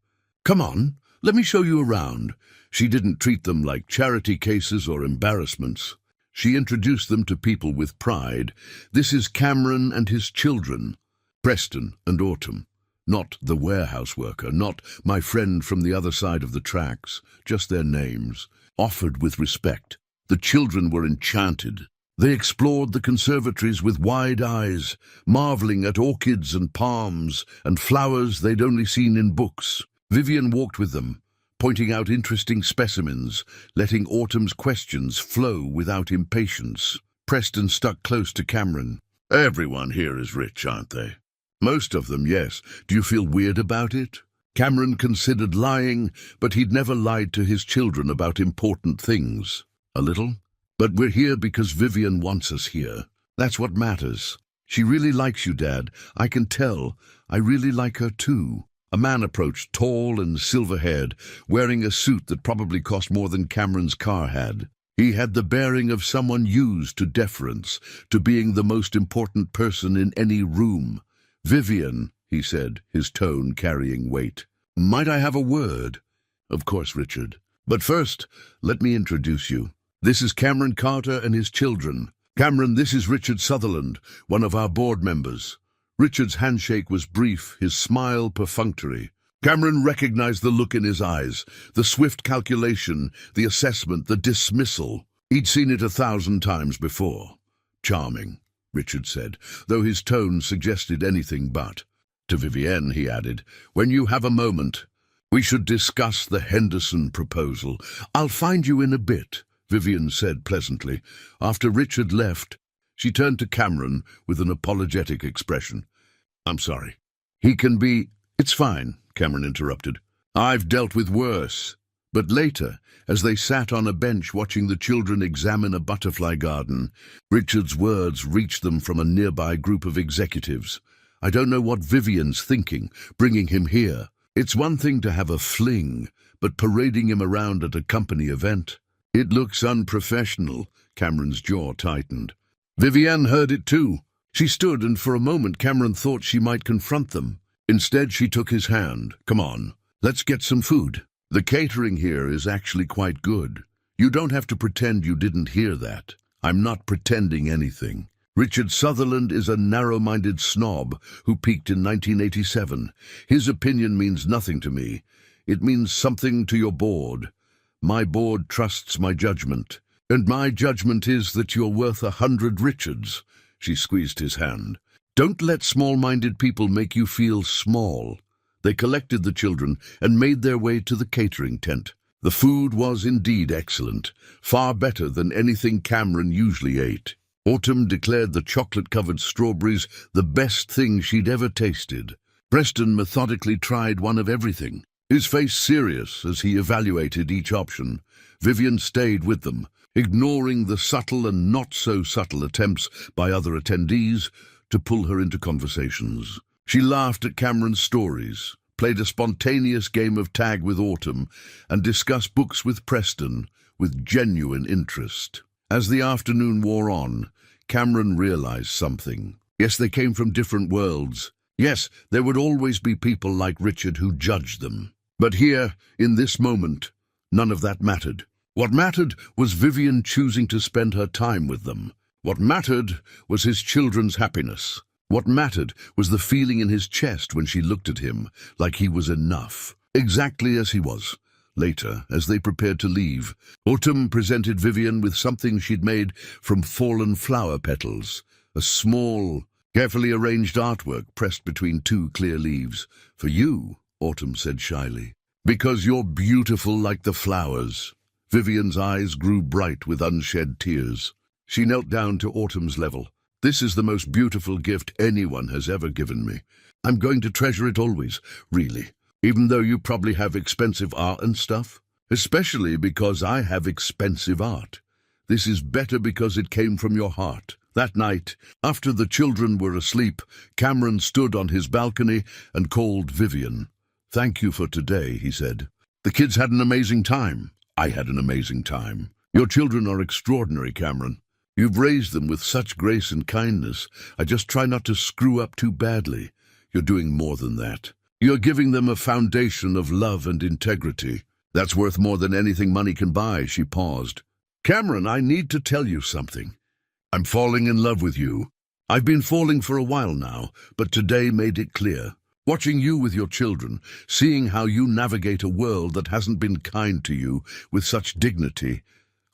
Come on, let me show you around." She didn't treat them like charity cases or embarrassments. She introduced them to people with pride. "This is Cameron and his children, Preston and Autumn. Not the warehouse worker, not my friend from the other side of the tracks, just their names, offered with respect." The children were enchanted. They explored the conservatories with wide eyes, marveling at orchids and palms and flowers they'd only seen in books. Vivian walked with them, pointing out interesting specimens, letting Autumn's questions flow without impatience. Preston stuck close to Cameron. "Everyone here is rich, aren't they?" "Most of them, yes. Do you feel weird about it?" Cameron considered lying, but he'd never lied to his children about important things. "A little. But we're here because Vivian wants us here. That's what matters. She really likes you, Dad. I can tell. I really like her too." A man approached, tall and silver-haired, wearing a suit that probably cost more than Cameron's car had. He had the bearing of someone used to deference, to being the most important person in any room. "Vivian," he said, his tone carrying weight. "Might I have a word?" "Of course, Richard. But first, let me introduce you. This is Cameron Carter and his children. Cameron, this is Richard Sutherland, one of our board members." Richard's handshake was brief, his smile perfunctory. Cameron recognized the look in his eyes, the swift calculation, the assessment, the dismissal. He'd seen it 1,000 times before. "Charming," Richard said, though his tone suggested anything but. To Vivienne, he added, "When you have a moment, we should discuss the Henderson proposal." "I'll find you in a bit," Vivian said pleasantly. After Richard left, she turned to Cameron with an apologetic expression. "I'm sorry. He can be—" "It's fine," Cameron interrupted. "I've dealt with worse." But later, as they sat on a bench watching the children examine a butterfly garden, Richard's words reached them from a nearby group of executives. "I don't know what Vivian's thinking, bringing him here. It's one thing to have a fling, but parading him around at a company event. It looks unprofessional." Cameron's jaw tightened. Vivian heard it too. She stood, and for a moment Cameron thought she might confront them. Instead, she took his hand. "Come on, let's get some food. The catering here is actually quite good. You don't have to pretend you didn't hear that. I'm not pretending anything. Richard Sutherland is a narrow-minded snob who peaked in 1987. His opinion means nothing to me. It means something to your board. My board trusts my judgment. And my judgment is that you're worth 100 Richards." She squeezed his hand. "Don't let small-minded people make you feel small." They collected the children and made their way to the catering tent. The food was indeed excellent, far better than anything Cameron usually ate. Autumn declared the chocolate-covered strawberries the best thing she'd ever tasted. Preston methodically tried one of everything, his face serious as he evaluated each option. Vivian stayed with them, ignoring the subtle and not-so-subtle attempts by other attendees to pull her into conversations. She laughed at Cameron's stories, played a spontaneous game of tag with Autumn, and discussed books with Preston with genuine interest. As the afternoon wore on, Cameron realized something. Yes, they came from different worlds. Yes, there would always be people like Richard who judged them. But here, in this moment, none of that mattered. What mattered was Vivian choosing to spend her time with them. What mattered was his children's happiness. What mattered was the feeling in his chest when she looked at him, like he was enough, exactly as he was. Later, as they prepared to leave, Autumn presented Vivian with something she'd made from fallen flower petals, a small, carefully arranged artwork pressed between two clear leaves. "For you," Autumn said shyly, "because you're beautiful like the flowers." Vivian's eyes grew bright with unshed tears. She knelt down to Autumn's level. "This is the most beautiful gift anyone has ever given me. I'm going to treasure it always, really. Even though you probably have expensive art and stuff. Especially because I have expensive art. This is better because it came from your heart." That night, after the children were asleep, Cameron stood on his balcony and called Vivian. "Thank you for today," he said. "The kids had an amazing time. I had an amazing time. Your children are extraordinary, Cameron. You've raised them with such grace and kindness. I just try not to screw up too badly. You're doing more than that. You're giving them a foundation of love and integrity. That's worth more than anything money can buy." She paused. "Cameron, I need to tell you something. I'm falling in love with you. I've been falling for a while now, but today made it clear. Watching you with your children, seeing how you navigate a world that hasn't been kind to you with such dignity,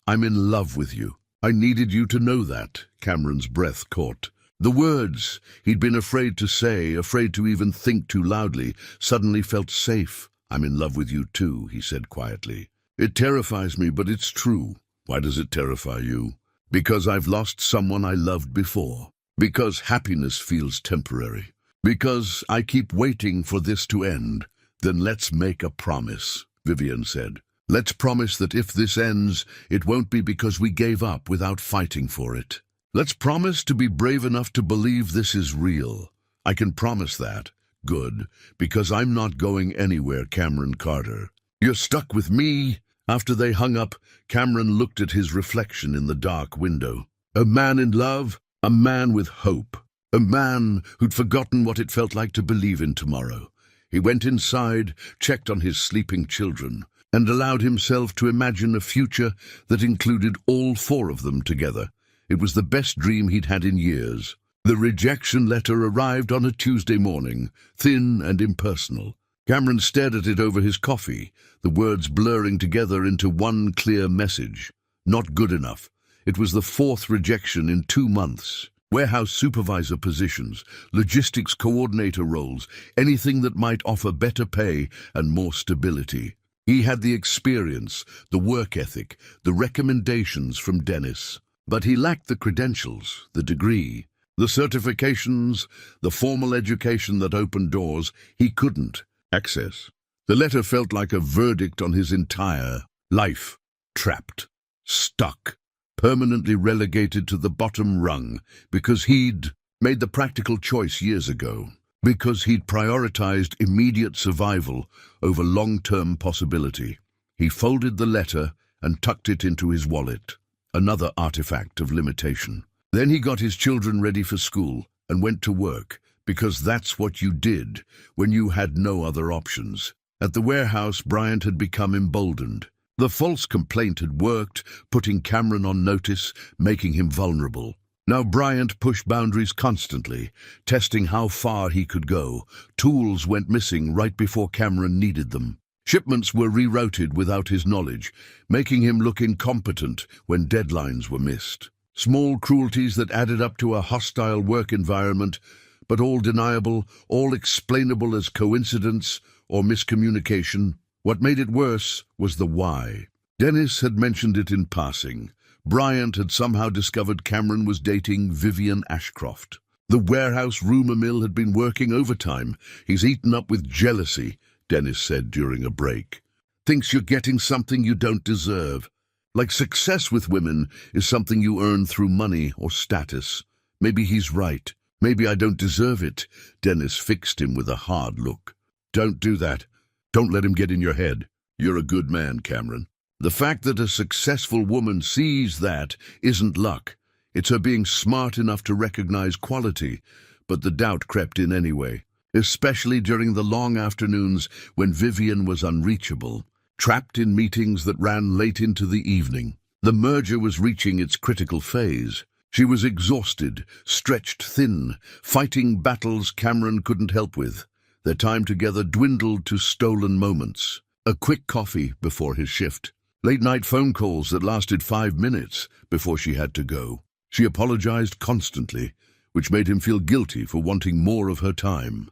I'm in love with you. I needed you to know that." Cameron's breath caught. The words he'd been afraid to say, afraid to even think too loudly, suddenly felt safe. "I'm in love with you too," he said quietly. "It terrifies me, but it's true." "Why does it terrify you?" "Because I've lost someone I loved before. Because happiness feels temporary. Because I keep waiting for this to end." "Then let's make a promise," Vivian said. "Let's promise that if this ends, it won't be because we gave up without fighting for it. Let's promise to be brave enough to believe this is real." "I can promise that." "Good, because I'm not going anywhere, Cameron Carter. You're stuck with me." After they hung up, Cameron looked at his reflection in the dark window. A man in love, a man with hope, a man who'd forgotten what it felt like to believe in tomorrow. He went inside, checked on his sleeping children, and allowed himself to imagine a future that included all four of them together. It was the best dream he'd had in years. The rejection letter arrived on a Tuesday morning, thin and impersonal. Cameron stared at it over his coffee, the words blurring together into one clear message. Not good enough. It was the fourth rejection in 2 months. Warehouse supervisor positions, logistics coordinator roles, anything that might offer better pay and more stability. He had the experience, the work ethic, the recommendations from Dennis. But he lacked the credentials, the degree, the certifications, the formal education that opened doors he couldn't access. The letter felt like a verdict on his entire life. Trapped, stuck, permanently relegated to the bottom rung because he'd made the practical choice years ago, because he'd prioritized immediate survival over long-term possibility. He folded the letter and tucked it into his wallet, another artifact of limitation. Then he got his children ready for school and went to work, because that's what you did when you had no other options. At the warehouse, Bryant had become emboldened. The false complaint had worked, putting Cameron on notice, making him vulnerable. Now Bryant pushed boundaries constantly, testing how far he could go. Tools went missing right before Cameron needed them. Shipments were rerouted without his knowledge, making him look incompetent when deadlines were missed. Small cruelties that added up to a hostile work environment, but all deniable, all explainable as coincidence or miscommunication. What made it worse was the why. Dennis had mentioned it in passing. Bryant had somehow discovered Cameron was dating Vivian Ashcroft. The warehouse rumor mill had been working overtime. "He's eaten up with jealousy," Dennis said during a break. "Thinks you're getting something you don't deserve. Like success with women is something you earn through money or status. Maybe he's right. Maybe I don't deserve it." Dennis fixed him with a hard look. "Don't do that. Don't let him get in your head. You're a good man, Cameron. The fact that a successful woman sees that isn't luck. It's her being smart enough to recognize quality." But the doubt crept in anyway, especially during the long afternoons when Vivian was unreachable, trapped in meetings that ran late into the evening. The merger was reaching its critical phase. She was exhausted, stretched thin, fighting battles Cameron couldn't help with. Their time together dwindled to stolen moments. A quick coffee before his shift. Late-night phone calls that lasted 5 minutes before she had to go. She apologized constantly, which made him feel guilty for wanting more of her time.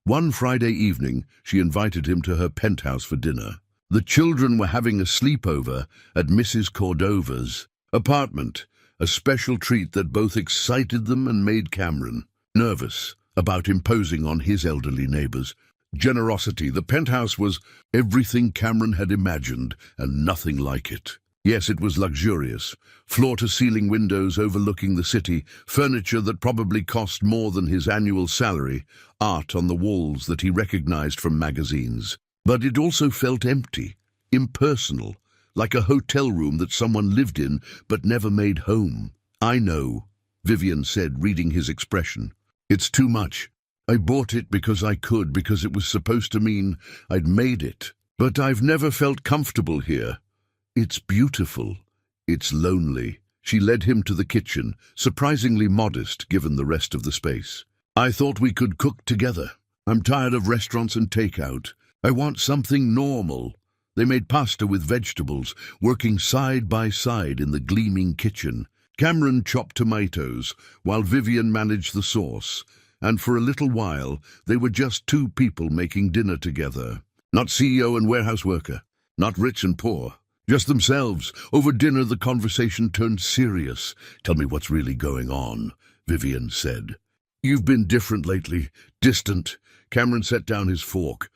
One Friday evening, she invited him to her penthouse for dinner. The children were having a sleepover at Mrs. Cordova's apartment, a special treat that both excited them and made Cameron nervous about imposing on his elderly neighbors. Generosity. The penthouse was everything Cameron had imagined, and nothing like it. Yes, it was luxurious. Floor-to-ceiling windows overlooking the city, furniture that probably cost more than his annual salary, art on the walls that he recognized from magazines. But it also felt empty, impersonal, like a hotel room that someone lived in but never made home. I know, Vivian said, reading his expression. It's too much. I bought it because I could, because it was supposed to mean I'd made it. But I've never felt comfortable here. It's beautiful. It's lonely. She led him to the kitchen, surprisingly modest given the rest of the space. I thought we could cook together. I'm tired of restaurants and takeout. I want something normal. They made pasta with vegetables, working side by side in the gleaming kitchen. Cameron chopped tomatoes, while Vivian managed the sauce, and for a little while they were just two people making dinner together. Not CEO and warehouse worker, not rich and poor, just themselves. Over dinner the conversation turned serious. Tell me what's really going on, Vivian said. You've been different lately, distant. Cameron set down his fork.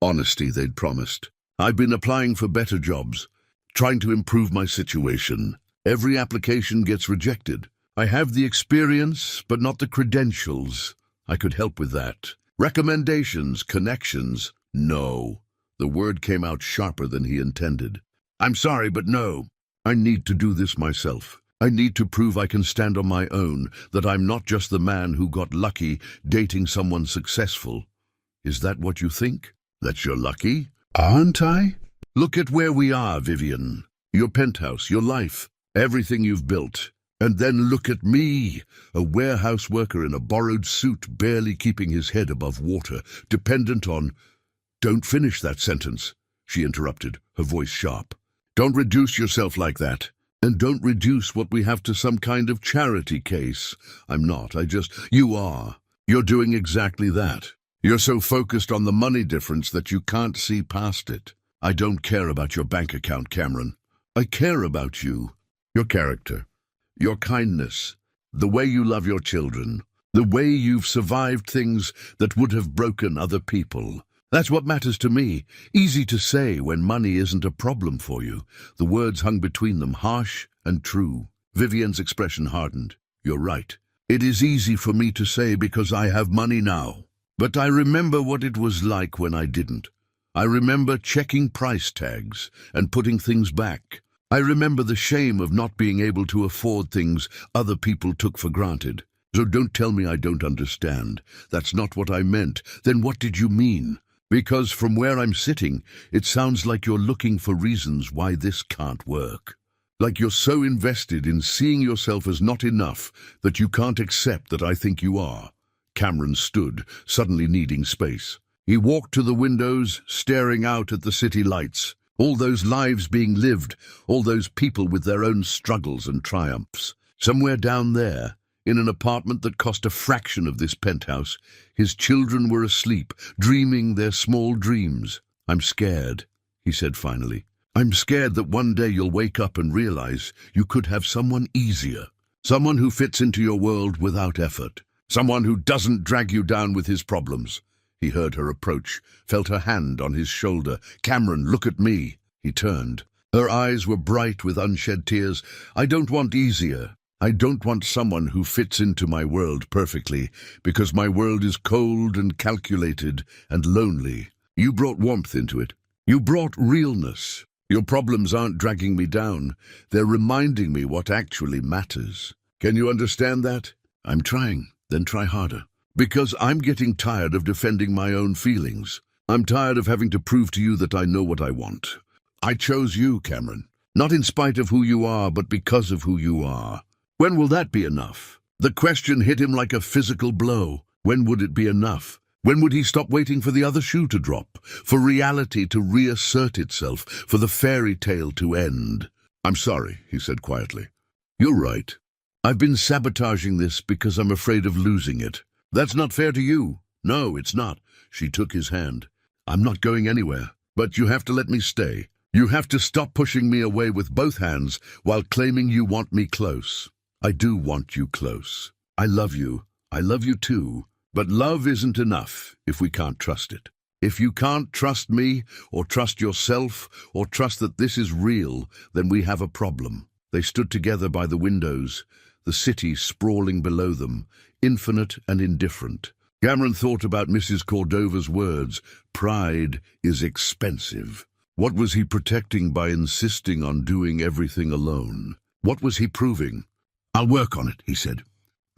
Honesty, they'd promised. I've been applying for better jobs, trying to improve my situation. Every application gets rejected. I have the experience, but not the credentials. I could help with that. Recommendations, connections, no. The word came out sharper than he intended. I'm sorry, but no. I need to do this myself. I need to prove I can stand on my own, that I'm not just the man who got lucky dating someone successful. Is that what you think? That you're lucky? Aren't I? Look at where we are, Vivian. Your penthouse, your life, everything you've built. And then look at me, a warehouse worker in a borrowed suit, barely keeping his head above water, dependent on... Don't finish that sentence, she interrupted, her voice sharp. Don't reduce yourself like that. And don't reduce what we have to some kind of charity case. I'm not, You are. You're doing exactly that. You're so focused on the money difference that you can't see past it. I don't care about your bank account, Cameron. I care about you, your character, your kindness, the way you love your children, the way you've survived things that would have broken other people. That's what matters to me. Easy to say when money isn't a problem for you. The words hung between them, harsh and true. Vivian's expression hardened. You're right. It is easy for me to say because I have money now. But I remember what it was like when I didn't. I remember checking price tags and putting things back. I remember the shame of not being able to afford things other people took for granted. So don't tell me I don't understand. That's not what I meant. Then what did you mean? Because from where I'm sitting, it sounds like you're looking for reasons why this can't work. Like you're so invested in seeing yourself as not enough that you can't accept that I think you are. Cameron stood, suddenly needing space. He walked to the windows, staring out at the city lights. All those lives being lived, all those people with their own struggles and triumphs. Somewhere down there, in an apartment that cost a fraction of this penthouse, his children were asleep, dreaming their small dreams. I'm scared, he said finally. I'm scared that one day you'll wake up and realize you could have someone easier. Someone who fits into your world without effort. Someone who doesn't drag you down with his problems. He heard her approach, felt her hand on his shoulder. Cameron, look at me. He turned. Her eyes were bright with unshed tears. I don't want easier. I don't want someone who fits into my world perfectly, because my world is cold and calculated and lonely. You brought warmth into it. You brought realness. Your problems aren't dragging me down. They're reminding me what actually matters. Can you understand that? I'm trying. Then try harder. Because I'm getting tired of defending my own feelings. I'm tired of having to prove to you that I know what I want. I chose you, Cameron. Not in spite of who you are, but because of who you are. When will that be enough? The question hit him like a physical blow. When would it be enough? When would he stop waiting for the other shoe to drop? For reality to reassert itself? For the fairy tale to end? I'm sorry, he said quietly. You're right. I've been sabotaging this because I'm afraid of losing it. That's not fair to you. No, it's not. She took his hand. I'm not going anywhere, but you have to let me stay. You have to stop pushing me away with both hands while claiming you want me close. I do want you close. I love you. I love you too. But love isn't enough if we can't trust it. If you can't trust me, or trust yourself, or trust that this is real, then we have a problem. They stood together by the windows, the city sprawling below them, infinite and indifferent. Cameron thought about Mrs. Cordova's words, pride is expensive. What was he protecting by insisting on doing everything alone? What was he proving? I'll work on it, he said.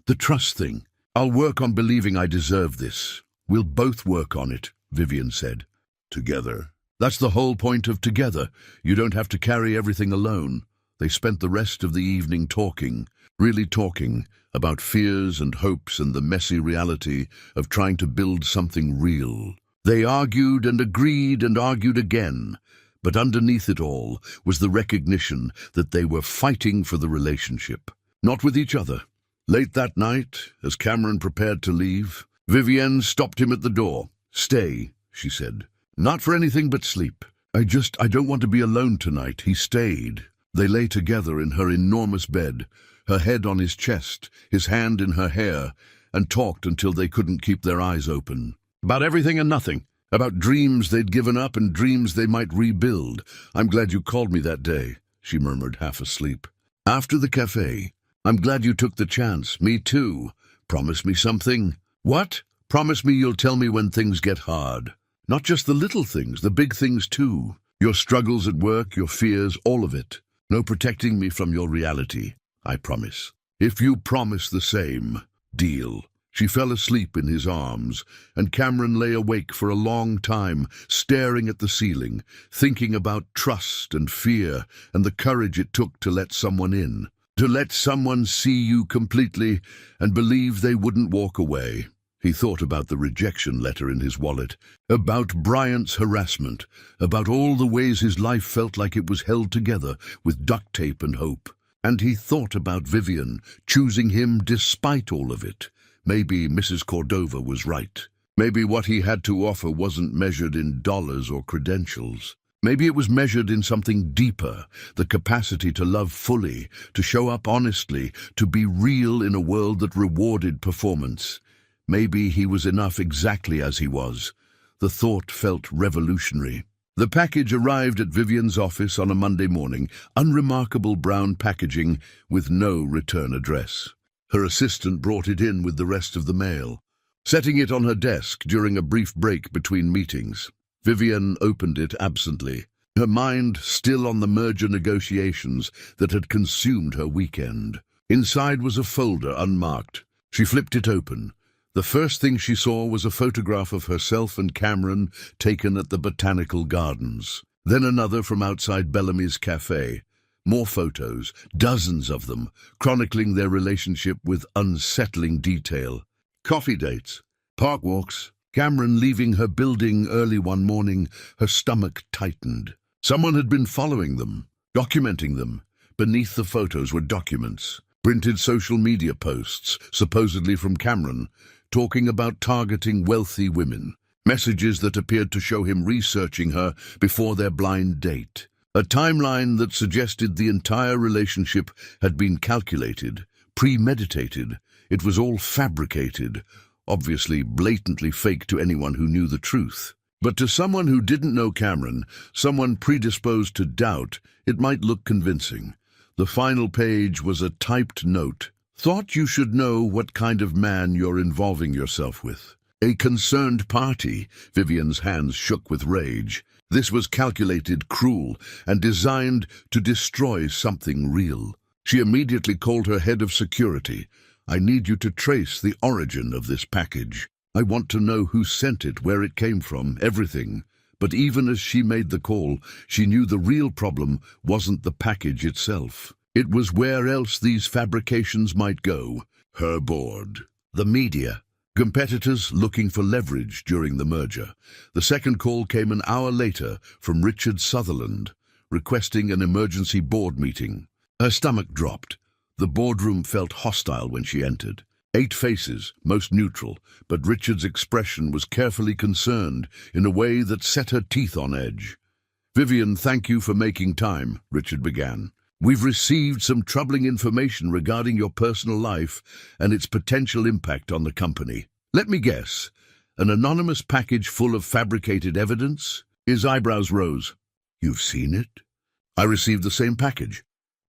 The trust thing. I'll work on believing I deserve this. We'll both work on it, Vivian said. Together. That's the whole point of together. You don't have to carry everything alone. They spent the rest of the evening talking, really talking, about fears and hopes and the messy reality of trying to build something real. They argued and argued again, but underneath it all was the recognition that they were fighting for the relationship, not with each other. Late that night, as Cameron prepared to leave, Vivienne stopped him at the door. "Stay," she said. "Not for anything but sleep. I don't want to be alone tonight." He stayed. They lay together in her enormous bed, her head on his chest, his hand in her hair, and talked until they couldn't keep their eyes open. About everything and nothing. About dreams they'd given up and dreams they might rebuild. "I'm glad you called me that day," she murmured, half asleep. After the cafe, "I'm glad you took the chance. Me too. Promise me something." "What?" "Promise me you'll tell me when things get hard. Not just the little things, the big things too. Your struggles at work, your fears, all of it. No protecting me from your reality. I promise. If you promise the same, deal." She fell asleep in his arms, and Cameron lay awake for a long time, staring at the ceiling, thinking about trust and fear and the courage it took to let someone in, to let someone see you completely and believe they wouldn't walk away. He thought about the rejection letter in his wallet, about Bryant's harassment, about all the ways his life felt like it was held together with duct tape and hope. And he thought about Vivian, choosing him despite all of it. Maybe Mrs. Cordova was right. Maybe what he had to offer wasn't measured in dollars or credentials. Maybe it was measured in something deeper, the capacity to love fully, to show up honestly, to be real in a world that rewarded performance. Maybe he was enough exactly as he was. The thought felt revolutionary. The package arrived at Vivian's office on a Monday morning, unremarkable brown packaging with no return address. Her assistant brought it in with the rest of the mail, setting it on her desk during a brief break between meetings. Vivian opened it absently, her mind still on the merger negotiations that had consumed her weekend. Inside was a folder unmarked. She flipped it open. The first thing she saw was a photograph of herself and Cameron taken at the Botanical Gardens. Then another from outside Bellamy's cafe. More photos, dozens of them, chronicling their relationship with unsettling detail. Coffee dates, park walks, Cameron leaving her building early one morning, her stomach tightened. Someone had been following them, documenting them. Beneath the photos were documents, printed social media posts, supposedly from Cameron, talking about targeting wealthy women. Messages that appeared to show him researching her before their blind date. A timeline that suggested the entire relationship had been calculated, premeditated. It was all fabricated, obviously blatantly fake to anyone who knew the truth. But to someone who didn't know Cameron, someone predisposed to doubt, it might look convincing. The final page was a typed note. "Thought you should know what kind of man you're involving yourself with." A concerned party. Vivian's hands shook with rage. This was calculated, cruel, and designed to destroy something real. She immediately called her head of security. "I need you to trace the origin of this package. I want to know who sent it, where it came from, everything." But even as she made the call, she knew the real problem wasn't the package itself. It was where else these fabrications might go. Her board. The media. Competitors looking for leverage during the merger. The second call came an hour later from Richard Sutherland, requesting an emergency board meeting. Her stomach dropped. The boardroom felt hostile when she entered. 8 faces, most neutral, but Richard's expression was carefully concerned in a way that set her teeth on edge. "Vivian, thank you for making time," Richard began. "We've received some troubling information regarding your personal life and its potential impact on the company. Let me guess, an anonymous package full of fabricated evidence?" His eyebrows rose. "You've seen it?" "I received the same package."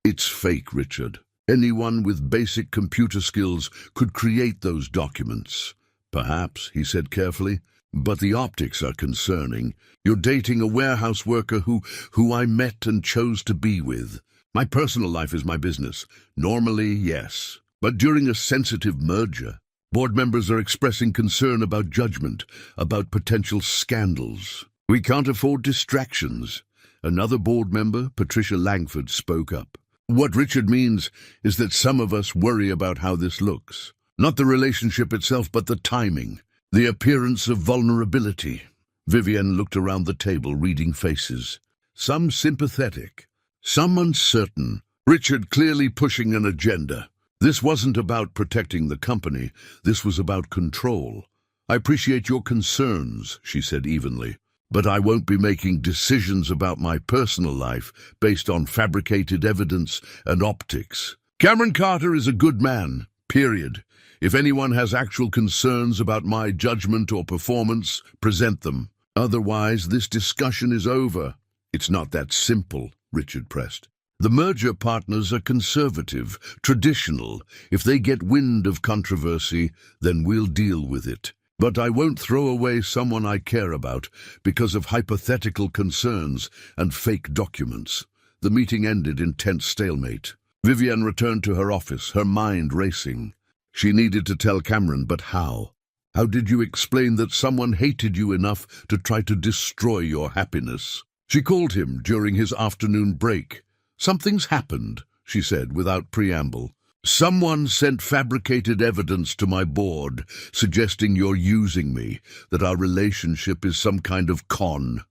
"It's fake, Richard. Anyone with basic computer skills could create those documents." "Perhaps," he said carefully, "but the optics are concerning. You're dating a warehouse worker who I met and chose to be with. My personal life is my business. Normally, yes. But during a sensitive merger, board members are expressing concern about judgment, about potential scandals. We can't afford distractions. Another board member, Patricia Langford, spoke up. What Richard means is that some of us worry about how this looks. Not the relationship itself, but the timing, the appearance of vulnerability. Vivienne looked around the table, reading faces. Some sympathetic, some uncertain. Richard clearly pushing an agenda. This wasn't about protecting the company. This was about control. I appreciate your concerns, she said evenly, but I won't be making decisions about my personal life based on fabricated evidence and optics. Cameron Carter is a good man, period. If anyone has actual concerns about my judgment or performance, present them. Otherwise, this discussion is over. It's not that simple, Richard pressed. The merger partners are conservative, traditional. If they get wind of controversy, then we'll deal with it. But I won't throw away someone I care about because of hypothetical concerns and fake documents. The meeting ended in tense stalemate. Vivienne returned to her office, her mind racing. She needed to tell Cameron, but how? How did you explain that someone hated you enough to try to destroy your happiness? She called him during his afternoon break. Something's happened, she said without preamble. Someone sent fabricated evidence to my board, suggesting you're using me, that our relationship is some kind of con.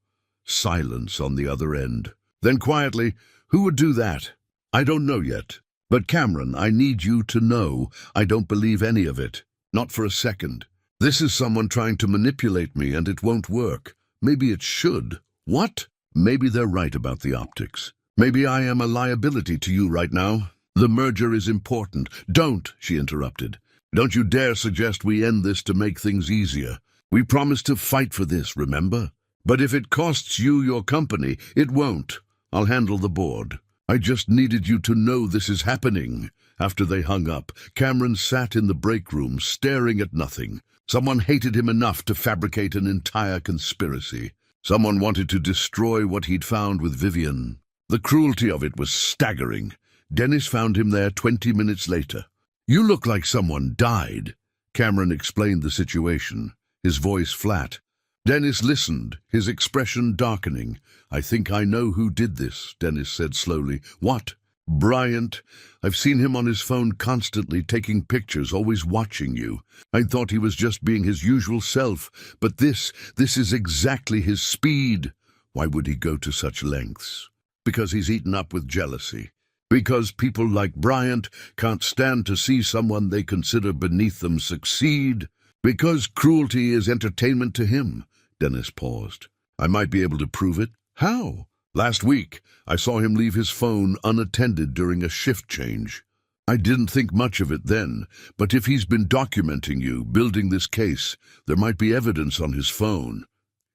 Silence on the other end. Then quietly, who would do that? I don't know yet. But Cameron, I need you to know I don't believe any of it. Not for a second. This is someone trying to manipulate me, and it won't work. Maybe it should. What? Maybe they're right about the optics. Maybe I am a liability to you right now. The merger is important. Don't, she interrupted. Don't you dare suggest we end this to make things easier. We promised to fight for this, remember? But if it costs you your company, it won't. I'll handle the board. I just needed you to know this is happening. After they hung up, Cameron sat in the break room, staring at nothing. Someone hated him enough to fabricate an entire conspiracy. Someone wanted to destroy what he'd found with Vivienne. The cruelty of it was staggering. Dennis found him there 20 minutes later. You look like someone died. Cameron explained the situation, his voice flat. Dennis listened, his expression darkening. I think I know who did this, Dennis said slowly. What? Bryant. I've seen him on his phone constantly, taking pictures, always watching you. I thought he was just being his usual self, but this is exactly his speed. Why would he go to such lengths? Because he's eaten up with jealousy. Because people like Bryant can't stand to see someone they consider beneath them succeed. Because cruelty is entertainment to him. Dennis paused. I might be able to prove it. How? Last week, I saw him leave his phone unattended during a shift change. I didn't think much of it then, but if he's been documenting you, building this case, there might be evidence on his phone.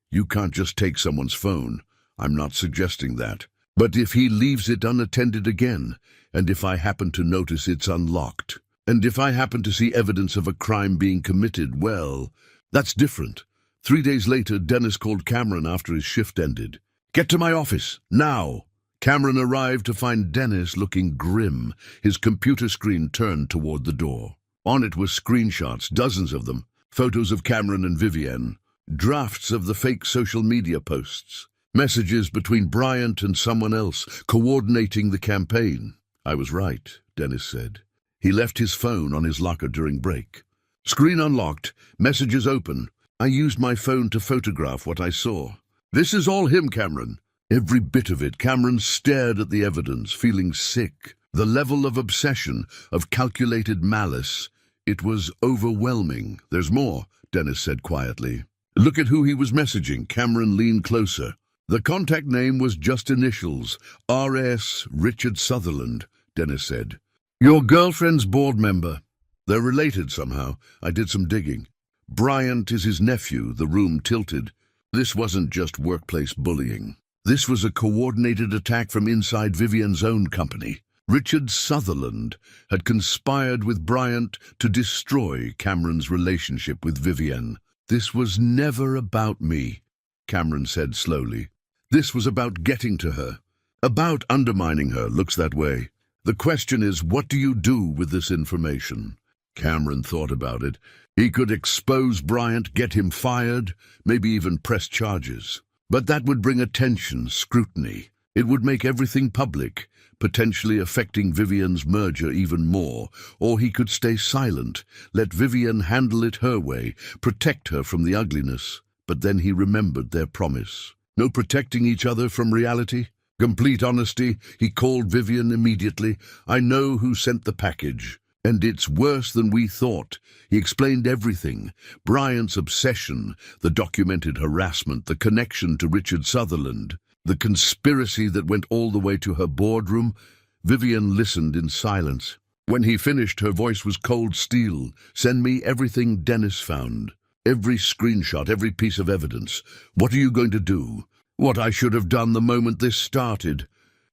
You can't just take someone's phone. I'm not suggesting that. But if he leaves it unattended again, and if I happen to notice it's unlocked, and if I happen to see evidence of a crime being committed, well, that's different. 3 days later, Dennis called Cameron after his shift ended. Get to my office, now. Cameron arrived to find Dennis looking grim, his computer screen turned toward the door. On it were screenshots, dozens of them, photos of Cameron and Vivienne, drafts of the fake social media posts, messages between Bryant and someone else, coordinating the campaign. I was right, Dennis said. He left his phone on his locker during break. Screen unlocked, messages open. I used my phone to photograph what I saw. This is all him, Cameron. Every bit of it. Cameron stared at the evidence, feeling sick. The level of obsession, of calculated malice. It was overwhelming. There's more, Dennis said quietly. Look at who he was messaging. Cameron leaned closer. The contact name was just initials. R.S. Richard Sutherland, Dennis said. Your girlfriend's board member. They're related somehow. I did some digging. Bryant is his nephew, the room tilted. This wasn't just workplace bullying. This was a coordinated attack from inside Vivienne's own company. Richard Sutherland had conspired with Bryant to destroy Cameron's relationship with Vivienne. This was never about me, Cameron said slowly. This was about getting to her. About undermining her looks that way. The question is, what do you do with this information? Cameron thought about it. He could expose Bryant, get him fired, maybe even press charges. But that would bring attention, scrutiny. It would make everything public, potentially affecting Vivian's merger even more. Or he could stay silent, let Vivian handle it her way, protect her from the ugliness. But then he remembered their promise. No protecting each other from reality? Complete honesty, he called Vivian immediately. I know who sent the package. And it's worse than we thought. He explained everything. Bryant's obsession, the documented harassment, the connection to Richard Sutherland, the conspiracy that went all the way to her boardroom. Vivian listened in silence. When he finished, her voice was cold steel. Send me everything Dennis found. Every screenshot, every piece of evidence. What are you going to do? What I should have done the moment this started.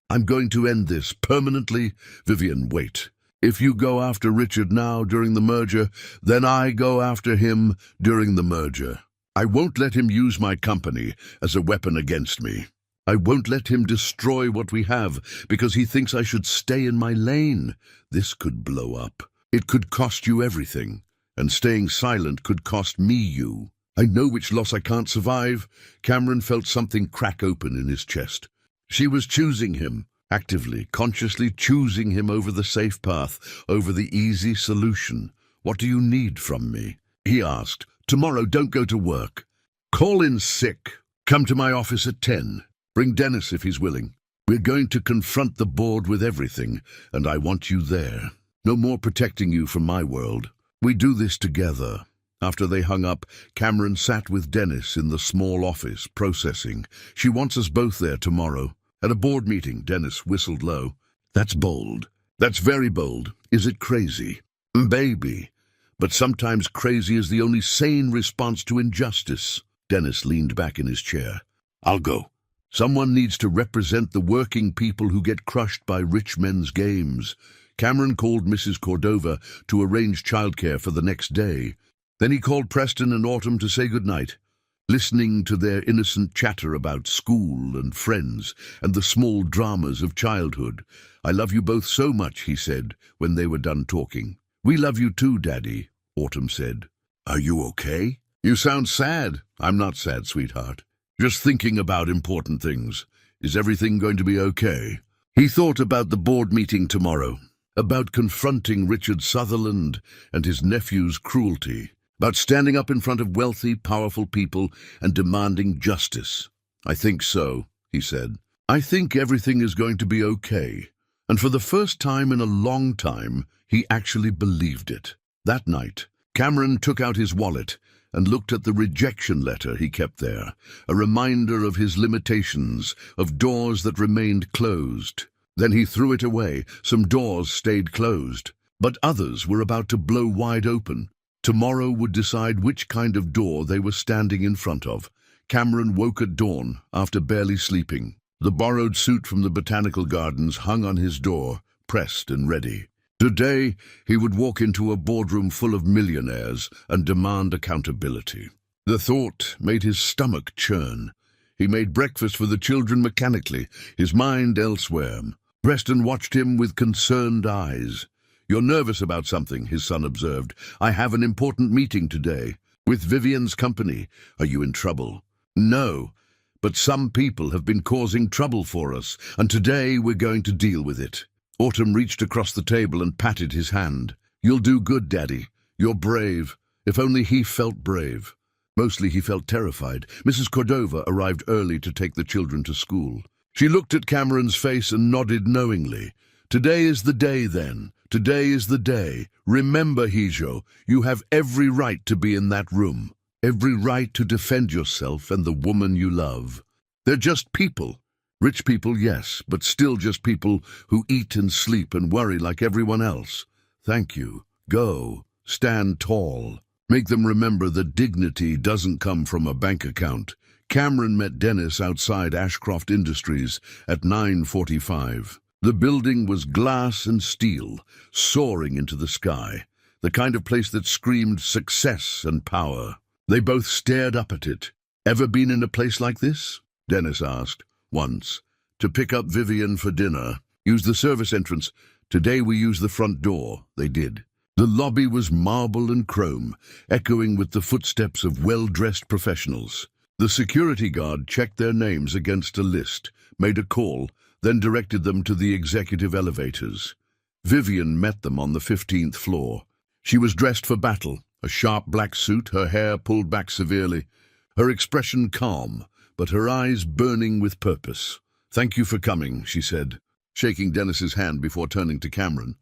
I'm going to end this permanently. Vivian, wait. If you go after Richard now during the merger, then I go after him during the merger. I won't let him use my company as a weapon against me. I won't let him destroy what we have because he thinks I should stay in my lane. This could blow up. It could cost you everything. And staying silent could cost me you. I know which loss I can't survive. Cameron felt something crack open in his chest. She was choosing him. Actively, consciously choosing him over the safe path, over the easy solution. What do you need from me? He asked. Tomorrow, don't go to work. Call in sick. Come to my office at 10. Bring Dennis if he's willing. We're going to confront the board with everything, and I want you there. No more protecting you from my world. We do this together. After they hung up, Cameron sat with Dennis in the small office, processing. She wants us both there tomorrow. At a board meeting, Dennis whistled low. That's bold. That's very bold. Is it crazy? Baby. But sometimes crazy is the only sane response to injustice. Dennis leaned back in his chair. I'll go. Someone needs to represent the working people who get crushed by rich men's games. Cameron called Mrs. Cordova to arrange childcare for the next day. Then he called Preston and Autumn to say goodnight. Listening to their innocent chatter about school and friends and the small dramas of childhood. I love you both so much, he said, when they were done talking. We love you too, Daddy, Autumn said. Are you okay? You sound sad. I'm not sad, sweetheart. Just thinking about important things. Is everything going to be okay? He thought about the board meeting tomorrow, about confronting Richard Sutherland and his nephew's cruelty, about standing up in front of wealthy, powerful people and demanding justice. I think so, he said. I think everything is going to be okay. And for the first time in a long time, he actually believed it. That night, Cameron took out his wallet and looked at the rejection letter he kept there, a reminder of his limitations, of doors that remained closed. Then he threw it away. Some doors stayed closed, but others were about to blow wide open. Tomorrow would decide which kind of door they were standing in front of. Cameron woke at dawn, after barely sleeping. The borrowed suit from the botanical gardens hung on his door, pressed and ready. Today, he would walk into a boardroom full of millionaires and demand accountability. The thought made his stomach churn. He made breakfast for the children mechanically, his mind elsewhere. Preston watched him with concerned eyes. You're nervous about something, his son observed. I have an important meeting today. With Vivian's company. Are you in trouble? No, but some people have been causing trouble for us, and today we're going to deal with it. Autumn reached across the table and patted his hand. You'll do good, Daddy. You're brave. If only he felt brave. Mostly he felt terrified. Mrs. Cordova arrived early to take the children to school. She looked at Cameron's face and nodded knowingly. Today is the day, then. Today is the day. Remember, Hijo, you have every right to be in that room. Every right to defend yourself and the woman you love. They're just people. Rich people, yes, but still just people who eat and sleep and worry like everyone else. Thank you. Go. Stand tall. Make them remember that dignity doesn't come from a bank account. Cameron met Dennis outside Ashcroft Industries at 9:45. The building was glass and steel, soaring into the sky, the kind of place that screamed success and power. They both stared up at it. Ever been in a place like this? Dennis asked. Once. To pick up Vivian for dinner. Use the service entrance. Today we use the front door. They did. The lobby was marble and chrome, echoing with the footsteps of well-dressed professionals. The security guard checked their names against a list, made a call, then directed them to the executive elevators. Vivian met them on the 15th floor. She was dressed for battle, a sharp black suit, her hair pulled back severely, her expression calm, but her eyes burning with purpose. "Thank you for coming," she said, shaking Dennis's hand before turning to Cameron.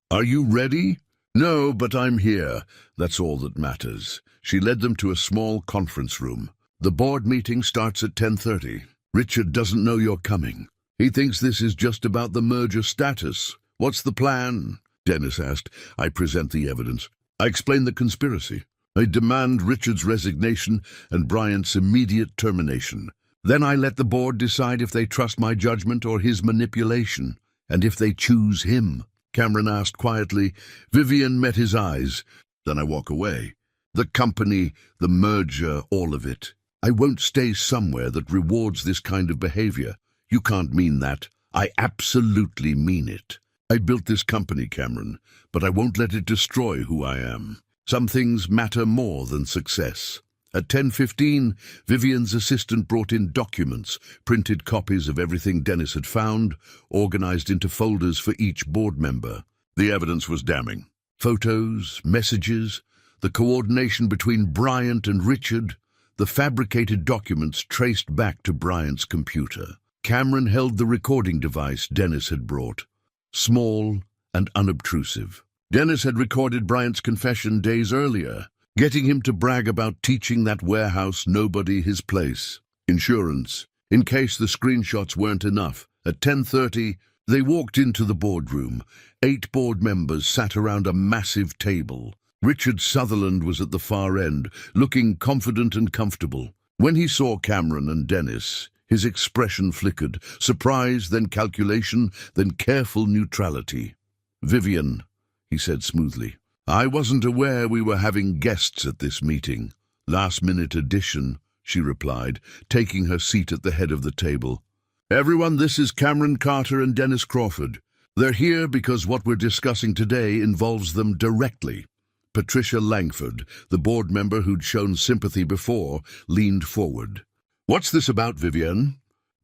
"Are you ready?" "No, but I'm here. That's all that matters." She led them to a small conference room. "The board meeting starts at 10:30. Richard doesn't know you're coming. He thinks this is just about the merger status. What's the plan?" Dennis asked. "I present the evidence. I explain the conspiracy. I demand Richard's resignation and Bryant's immediate termination. Then I let the board decide if they trust my judgment or his manipulation, and if they choose him." Cameron asked quietly. Vivian met his eyes. "Then I walk away. The company, the merger, all of it. I won't stay somewhere that rewards this kind of behavior." "You can't mean that." "I absolutely mean it. I built this company, Cameron, but I won't let it destroy who I am. Some things matter more than success." At 10:15, Vivian's assistant brought in documents, printed copies of everything Dennis had found, organized into folders for each board member. The evidence was damning. Photos, messages, the coordination between Bryant and Richard, the fabricated documents traced back to Bryant's computer. Cameron held the recording device Dennis had brought, small and unobtrusive. Dennis had recorded Bryant's confession days earlier, getting him to brag about teaching that warehouse nobody his place. Insurance, in case the screenshots weren't enough. At 10:30, they walked into the boardroom. 8 board members sat around a massive table. Richard Sutherland was at the far end, looking confident and comfortable. When he saw Cameron and Dennis, his expression flickered, surprise, then calculation, then careful neutrality. "Vivian," he said smoothly, "I wasn't aware we were having guests at this meeting." "Last-minute addition," she replied, taking her seat at the head of the table. "Everyone, this is Cameron Carter and Dennis Crawford. They're here because what we're discussing today involves them directly." Patricia Langford, the board member who'd shown sympathy before, leaned forward. "What's this about, Vivian?"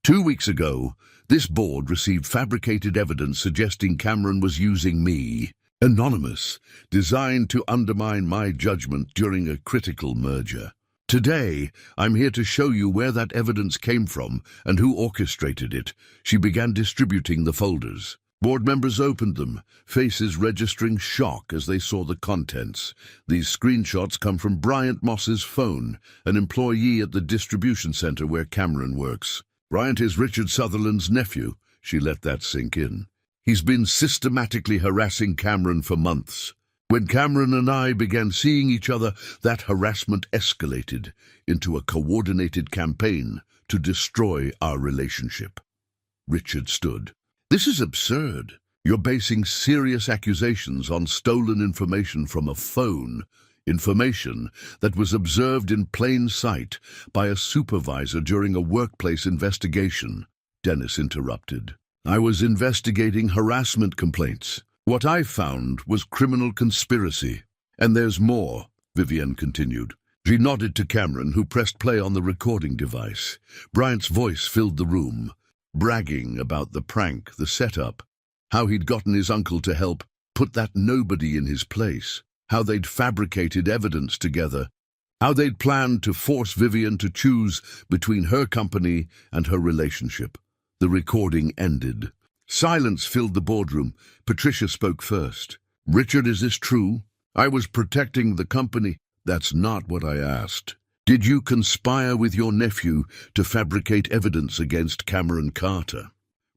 2 weeks ago, this board received fabricated evidence suggesting Cameron was using me. Anonymous, designed to undermine my judgment during a critical merger. Today, I'm here to show you where that evidence came from and who orchestrated it. She began distributing the folders. Board members opened them, faces registering shock as they saw the contents. These screenshots come from Bryant Moss's phone, an employee at the distribution center where Cameron works. Bryant is Richard Sutherland's nephew. She let that sink in. He's been systematically harassing Cameron for months. When Cameron and I began seeing each other, that harassment escalated into a coordinated campaign to destroy our relationship. Richard stood. "This is absurd. You're basing serious accusations on stolen information from a phone, information that was observed in plain sight by a supervisor during a workplace investigation." Dennis interrupted. "I was investigating harassment complaints. What I found was criminal conspiracy. And there's more," Vivian continued. She nodded to Cameron, who pressed play on the recording device. Bryant's voice filled the room, bragging about the prank, the setup, how he'd gotten his uncle to help put that nobody in his place, how they'd fabricated evidence together, how they'd planned to force Vivian to choose between her company and her relationship. The recording ended. Silence filled the boardroom. Patricia spoke first. "Richard, is this true? I was protecting the company." "That's not what I asked. Did you conspire with your nephew to fabricate evidence against Cameron Carter?"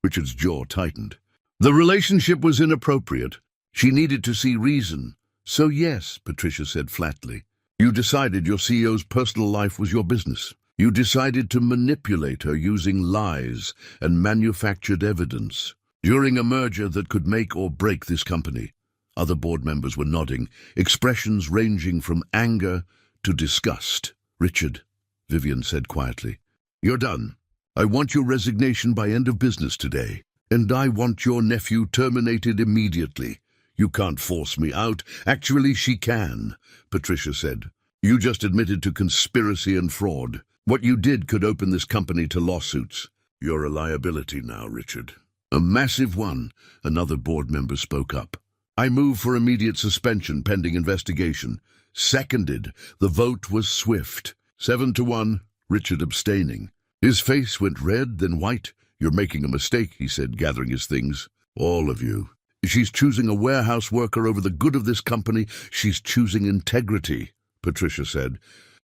Richard's jaw tightened. "The relationship was inappropriate. She needed to see reason. So yes," Patricia said flatly. "You decided your CEO's personal life was your business. You decided to manipulate her using lies and manufactured evidence during a merger that could make or break this company." Other board members were nodding, expressions ranging from anger to disgust. "Richard," Vivian said quietly, "you're done. I want your resignation by end of business today. And I want your nephew terminated immediately. You can't force me out. Actually, she can, Patricia said. You just admitted to conspiracy and fraud. What you did could open this company to lawsuits. You're a liability now, Richard. A massive one, another board member spoke up. I move for immediate suspension pending investigation. Seconded. The vote was swift. 7-1, Richard abstaining. His face went red, then white. You're making a mistake, he said, gathering his things. All of you. She's choosing a warehouse worker over the good of this company. She's choosing integrity, Patricia said.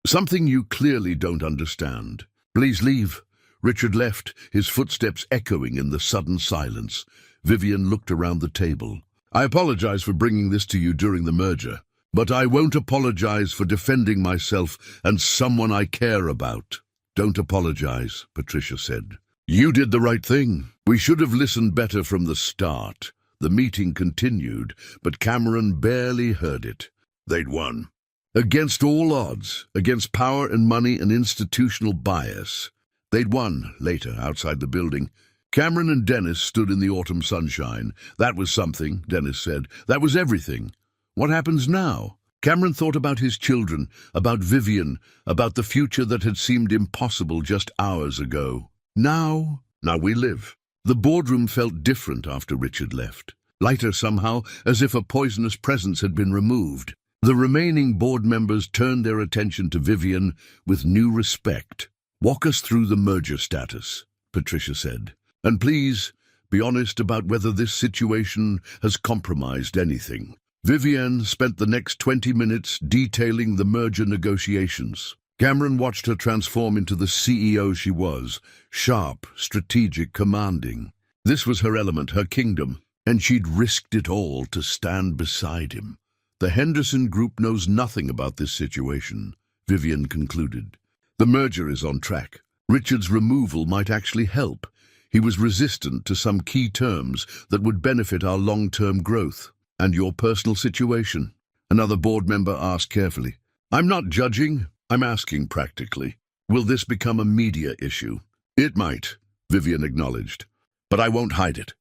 Something you clearly don't understand. Please leave. Richard left, his footsteps echoing in the sudden silence. Vivian looked around the table. I apologize for bringing this to you during the merger, but I won't apologize for defending myself and someone I care about. Don't apologize, Patricia said. You did the right thing. We should have listened better from the start. The meeting continued, but Cameron barely heard it. They'd won. Against all odds, against power and money and institutional bias. They'd won, later, outside the building. Cameron and Dennis stood in the autumn sunshine. That was something, Dennis said. That was everything. What happens now? Cameron thought about his children, about Vivian, about the future that had seemed impossible just hours ago. Now we live. The boardroom felt different after Richard left. Lighter somehow, as if a poisonous presence had been removed. The remaining board members turned their attention to Vivian with new respect. Walk us through the merger status, Patricia said. And please, be honest about whether this situation has compromised anything. Vivian spent the next 20 minutes detailing the merger negotiations. Cameron watched her transform into the CEO she was, sharp, strategic, commanding. This was her element, her kingdom, and she'd risked it all to stand beside him. The Henderson Group knows nothing about this situation, Vivian concluded. The merger is on track. Richard's removal might actually help. He was resistant to some key terms that would benefit our long-term growth. And your personal situation? Another board member asked carefully. I'm not judging. I'm asking practically. Will this become a media issue? It might, Vivian acknowledged. But I won't hide it.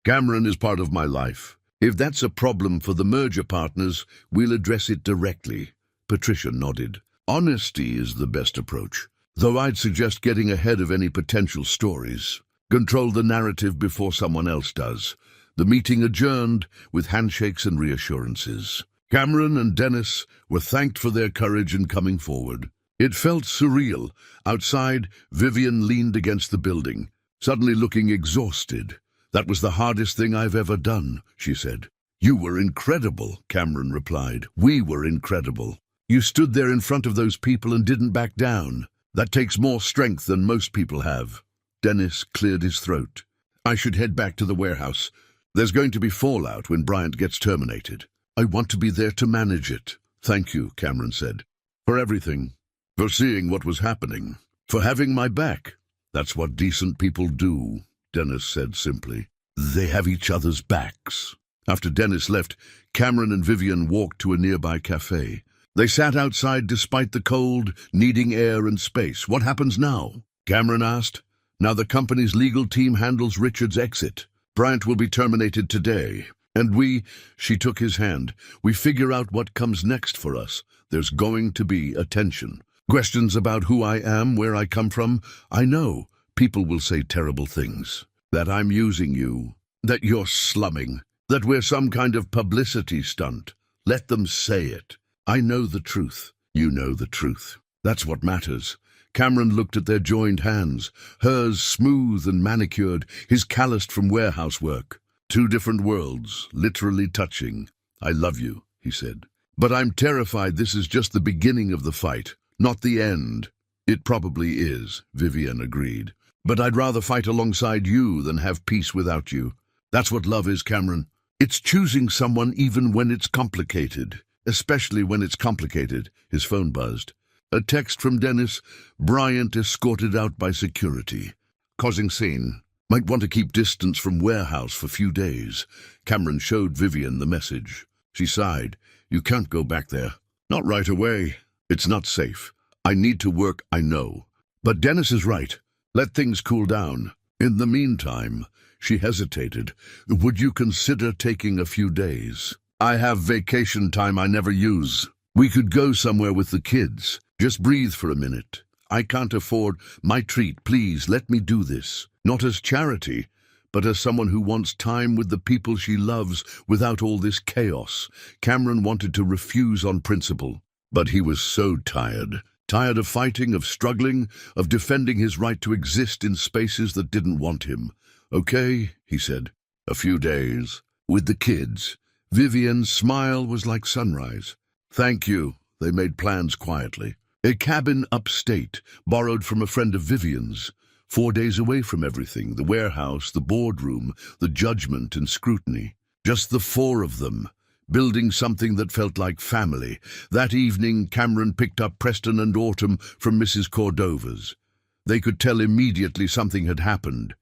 Cameron is part of my life. If that's a problem for the merger partners, we'll address it directly. Patricia nodded. Honesty is the best approach, though I'd suggest getting ahead of any potential stories. Control the narrative before someone else does. The meeting adjourned with handshakes and reassurances. Cameron and Dennis were thanked for their courage in coming forward. It felt surreal. Outside, Vivian leaned against the building, suddenly looking exhausted. That was the hardest thing I've ever done, she said. You were incredible, Cameron replied. We were incredible. You stood there in front of those people and didn't back down. That takes more strength than most people have. Dennis cleared his throat. I should head back to the warehouse. There's going to be fallout when Bryant gets terminated. I want to be there to manage it. Thank you, Cameron said. For everything. For seeing what was happening. For having my back. That's what decent people do, Dennis said simply. They have each other's backs. After Dennis left, Cameron and Vivian walked to a nearby cafe. They sat outside despite the cold, needing air and space. What happens now? Cameron asked. Now the company's legal team handles Richard's exit. Bryant will be terminated today. And she took his hand, we figure out what comes next for us. There's going to be attention. Questions about who I am, where I come from. I know people will say terrible things. That I'm using you. That you're slumming. That we're some kind of publicity stunt. Let them say it. I know the truth. You know the truth. That's what matters. Cameron looked at their joined hands, hers smooth and manicured, his calloused from warehouse work. Two different worlds, literally touching. I love you, he said. But I'm terrified this is just the beginning of the fight, not the end. It probably is, Vivian agreed. But I'd rather fight alongside you than have peace without you. That's what love is, Cameron. It's choosing someone even when it's complicated. Especially when it's complicated. His phone buzzed. A text from Dennis. Bryant escorted out by security. Causing scene. Might want to keep distance from warehouse for a few days. Cameron showed Vivian the message. She sighed. You can't go back there. Not right away. It's not safe. I need to work, I know. But Dennis is right. Let things cool down. In the meantime, she hesitated. Would you consider taking a few days? I have vacation time I never use. We could go somewhere with the kids. Just breathe for a minute. I can't afford my treat. Please let me do this. Not as charity, but as someone who wants time with the people she loves without all this chaos. Cameron wanted to refuse on principle, but he was so tired. Tired of fighting, of struggling, of defending his right to exist in spaces that didn't want him. Okay, he said. A few days. With the kids. Vivian's smile was like sunrise. Thank you. They made plans quietly. A cabin upstate, borrowed from a friend of Vivian's. 4 days away from everything, the warehouse, the boardroom, the judgment and scrutiny. Just the four of them, building something that felt like family. That evening, Cameron picked up Preston and Autumn from Mrs. Cordova's. They could tell immediately something had happened.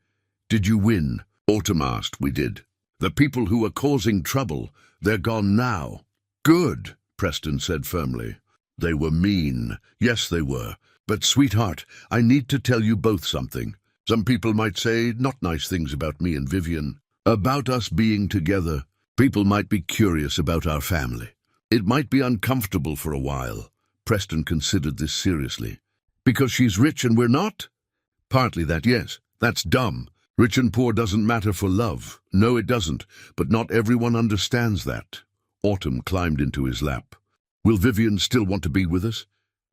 Did you win? Autumn asked. We did. The people who were causing trouble, they're gone now. Good, Preston said firmly. They were mean. Yes, they were. But, sweetheart, I need to tell you both something. Some people might say not nice things about me and Vivian. About us being together. People might be curious about our family. It might be uncomfortable for a while. Preston considered this seriously. Because she's rich and we're not? Partly that, yes. That's dumb. Rich and poor doesn't matter for love. No, it doesn't. But not everyone understands that. Autumn climbed into his lap. Will Vivian still want to be with us?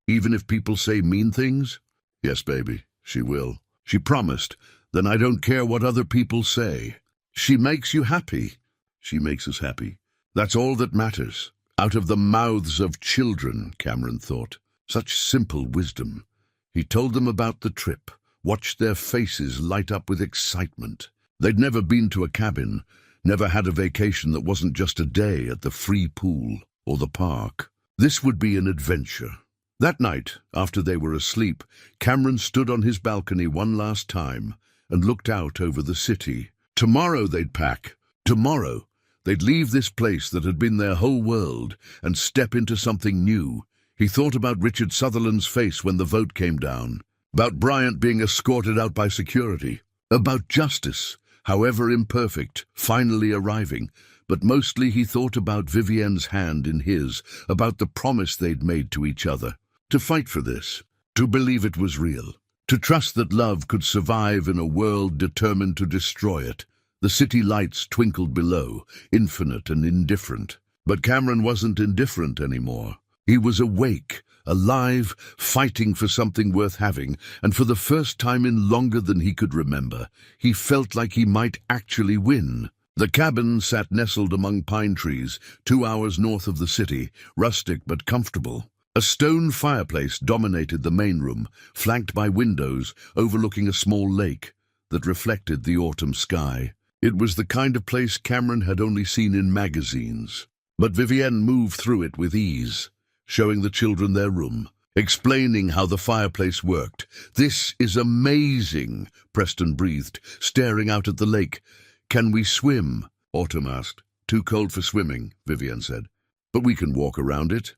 Even if people say mean things? Yes, baby, she will. She promised. Then I don't care what other people say. She makes you happy. She makes us happy. That's all that matters. Out of the mouths of children, Cameron thought. Such simple wisdom. He told them about the trip, watched their faces light up with excitement. They'd never been to a cabin, never had a vacation that wasn't just a day at the free pool or the park. This would be an adventure. That night, after they were asleep, Cameron stood on his balcony one last time and looked out over the city. Tomorrow they'd pack. Tomorrow they'd leave this place that had been their whole world and step into something new. He thought about Richard Sutherland's face when the vote came down, about Bryant being escorted out by security, about justice, however imperfect, finally arriving. But mostly he thought about Vivian's hand in his, about the promise they'd made to each other. To fight for this, to believe it was real, to trust that love could survive in a world determined to destroy it. The city lights twinkled below, infinite and indifferent. But Cameron wasn't indifferent anymore. He was awake, alive, fighting for something worth having, and for the first time in longer than he could remember, he felt like he might actually win. The cabin sat nestled among pine trees, 2 hours north of the city, rustic but comfortable. A stone fireplace dominated the main room, flanked by windows overlooking a small lake that reflected the autumn sky. It was the kind of place Cameron had only seen in magazines. But Vivian moved through it with ease, showing the children their room, explaining how the fireplace worked. "This is amazing," Preston breathed, staring out at the lake. "Can we swim?" Autumn asked. "Too cold for swimming," Vivian said. "But we can walk around it."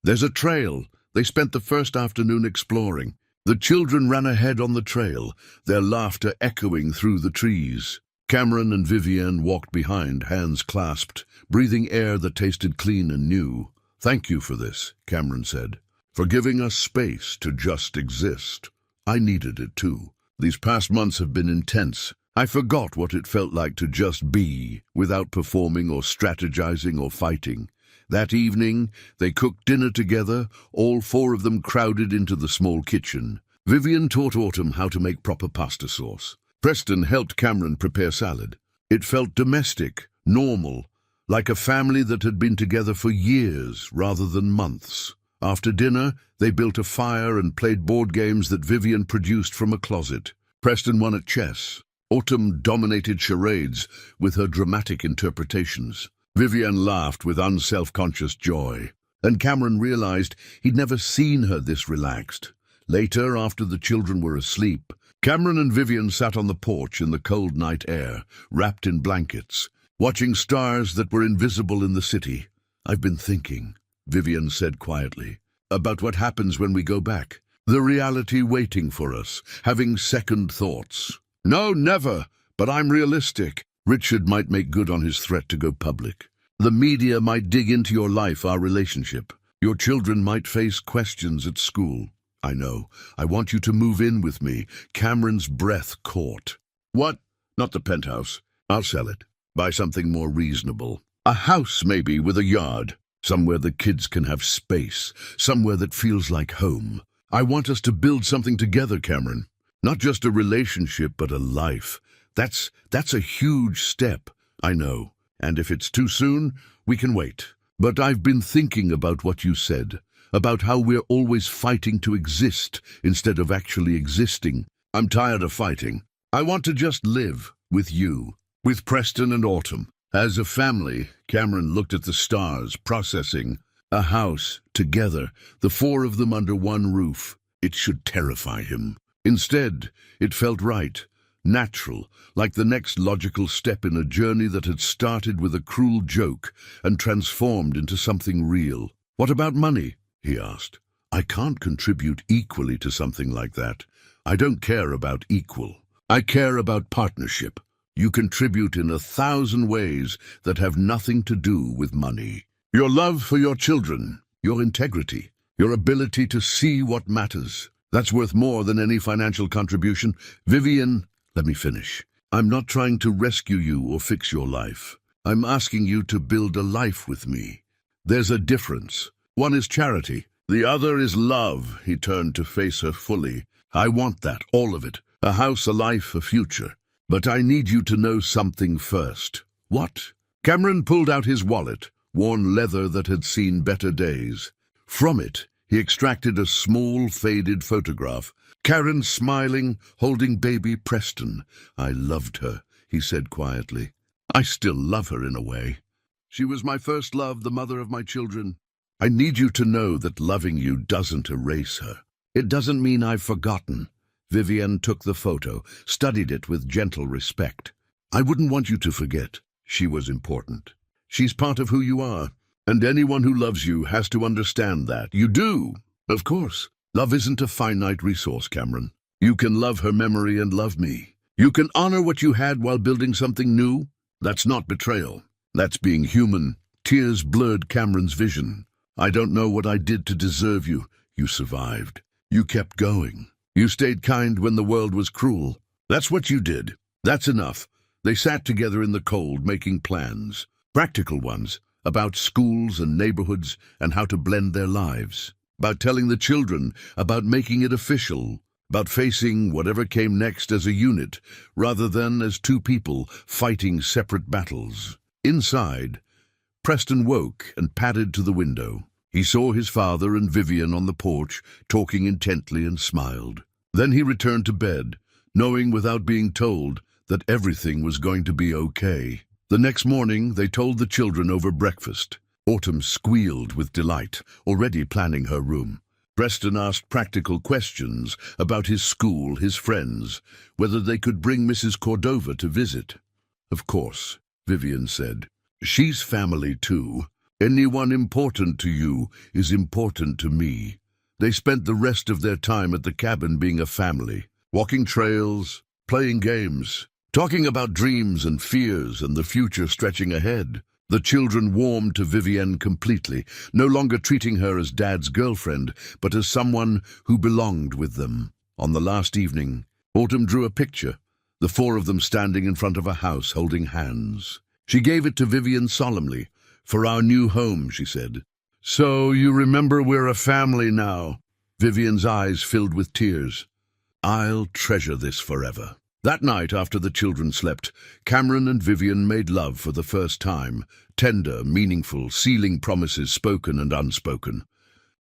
"There's a trail." They spent the first afternoon exploring. The children ran ahead on the trail, their laughter echoing through the trees. Cameron and Vivian walked behind, hands clasped, breathing air that tasted clean and new. "Thank you for this," Cameron said, "for giving us space to just exist. I needed it too. These past months have been intense. I forgot what it felt like to just be, without performing or strategizing or fighting. That evening, they cooked dinner together, all four of them crowded into the small kitchen. Vivian taught Autumn how to make proper pasta sauce. Preston helped Cameron prepare salad. It felt domestic, normal, like a family that had been together for years rather than months. After dinner, they built a fire and played board games that Vivian produced from a closet. Preston won at chess. Autumn dominated charades with her dramatic interpretations. Vivian laughed with unself-conscious joy, and Cameron realized he'd never seen her this relaxed. Later, after the children were asleep, Cameron and Vivian sat on the porch in the cold night air, wrapped in blankets, watching stars that were invisible in the city. "I've been thinking," Vivian said quietly, "about what happens when we go back. The reality waiting for us, having second thoughts. No, never, but I'm realistic. Richard might make good on his threat to go public. The media might dig into your life, our relationship. Your children might face questions at school. I know. I want you to move in with me. Cameron's breath caught. What? Not the penthouse. I'll sell it. Buy something more reasonable. A house, maybe, with a yard. Somewhere the kids can have space. Somewhere that feels like home. I want us to build something together, Cameron. Not just a relationship, but a life. That's a huge step, I know. And if it's too soon, we can wait. But I've been thinking about what you said, about how we're always fighting to exist instead of actually existing. I'm tired of fighting. I want to just live with you, with Preston and Autumn. As a family, Cameron looked at the stars, processing. A house, together, the four of them under one roof. It should terrify him. Instead, it felt right, natural, like the next logical step in a journey that had started with a cruel joke and transformed into something real. What about money? He asked. I can't contribute equally to something like that. I don't care about equal. I care about partnership. You contribute in 1,000 ways that have nothing to do with money. Your love for your children, your integrity, your ability to see what matters. That's worth more than any financial contribution. Vivian, let me finish. I'm not trying to rescue you or fix your life. I'm asking you to build a life with me. There's a difference. One is charity. The other is love. He turned to face her fully. I want that, all of it. A house, a life, a future. But I need you to know something first. What? Cameron pulled out his wallet, worn leather that had seen better days. From it, he extracted a small, faded photograph. Karen smiling, holding baby Preston. I loved her, he said quietly. I still love her in a way. She was my first love, the mother of my children. I need you to know that loving you doesn't erase her. It doesn't mean I've forgotten. Vivian took the photo, studied it with gentle respect. I wouldn't want you to forget. She was important. She's part of who you are, and anyone who loves you has to understand that. You do, of course. Love isn't a finite resource, Cameron. You can love her memory and love me. You can honor what you had while building something new. That's not betrayal. That's being human. Tears blurred Cameron's vision. I don't know what I did to deserve you. You survived. You kept going. You stayed kind when the world was cruel. That's what you did. That's enough. They sat together in the cold, making plans. Practical ones, about schools and neighborhoods and how to blend their lives. About telling the children, about making it official, about facing whatever came next as a unit, rather than as two people fighting separate battles. Inside, Preston woke and padded to the window. He saw his father and Vivian on the porch, talking intently, and smiled. Then he returned to bed, knowing without being told that everything was going to be okay. The next morning, they told the children over breakfast. Autumn squealed with delight, already planning her room. Preston asked practical questions about his school, his friends, whether they could bring Mrs. Cordova to visit. Of course, Vivian said. She's family too. Anyone important to you is important to me. They spent the rest of their time at the cabin being a family, walking trails, playing games, talking about dreams and fears and the future stretching ahead. The children warmed to Vivienne completely, no longer treating her as Dad's girlfriend, but as someone who belonged with them. On the last evening, Autumn drew a picture, the four of them standing in front of a house holding hands. She gave it to Vivienne solemnly. For our new home, she said. So you remember we're a family now. Vivian's eyes filled with tears. I'll treasure this forever. That night, after the children slept, Cameron and Vivian made love for the first time, tender, meaningful, sealing promises spoken and unspoken.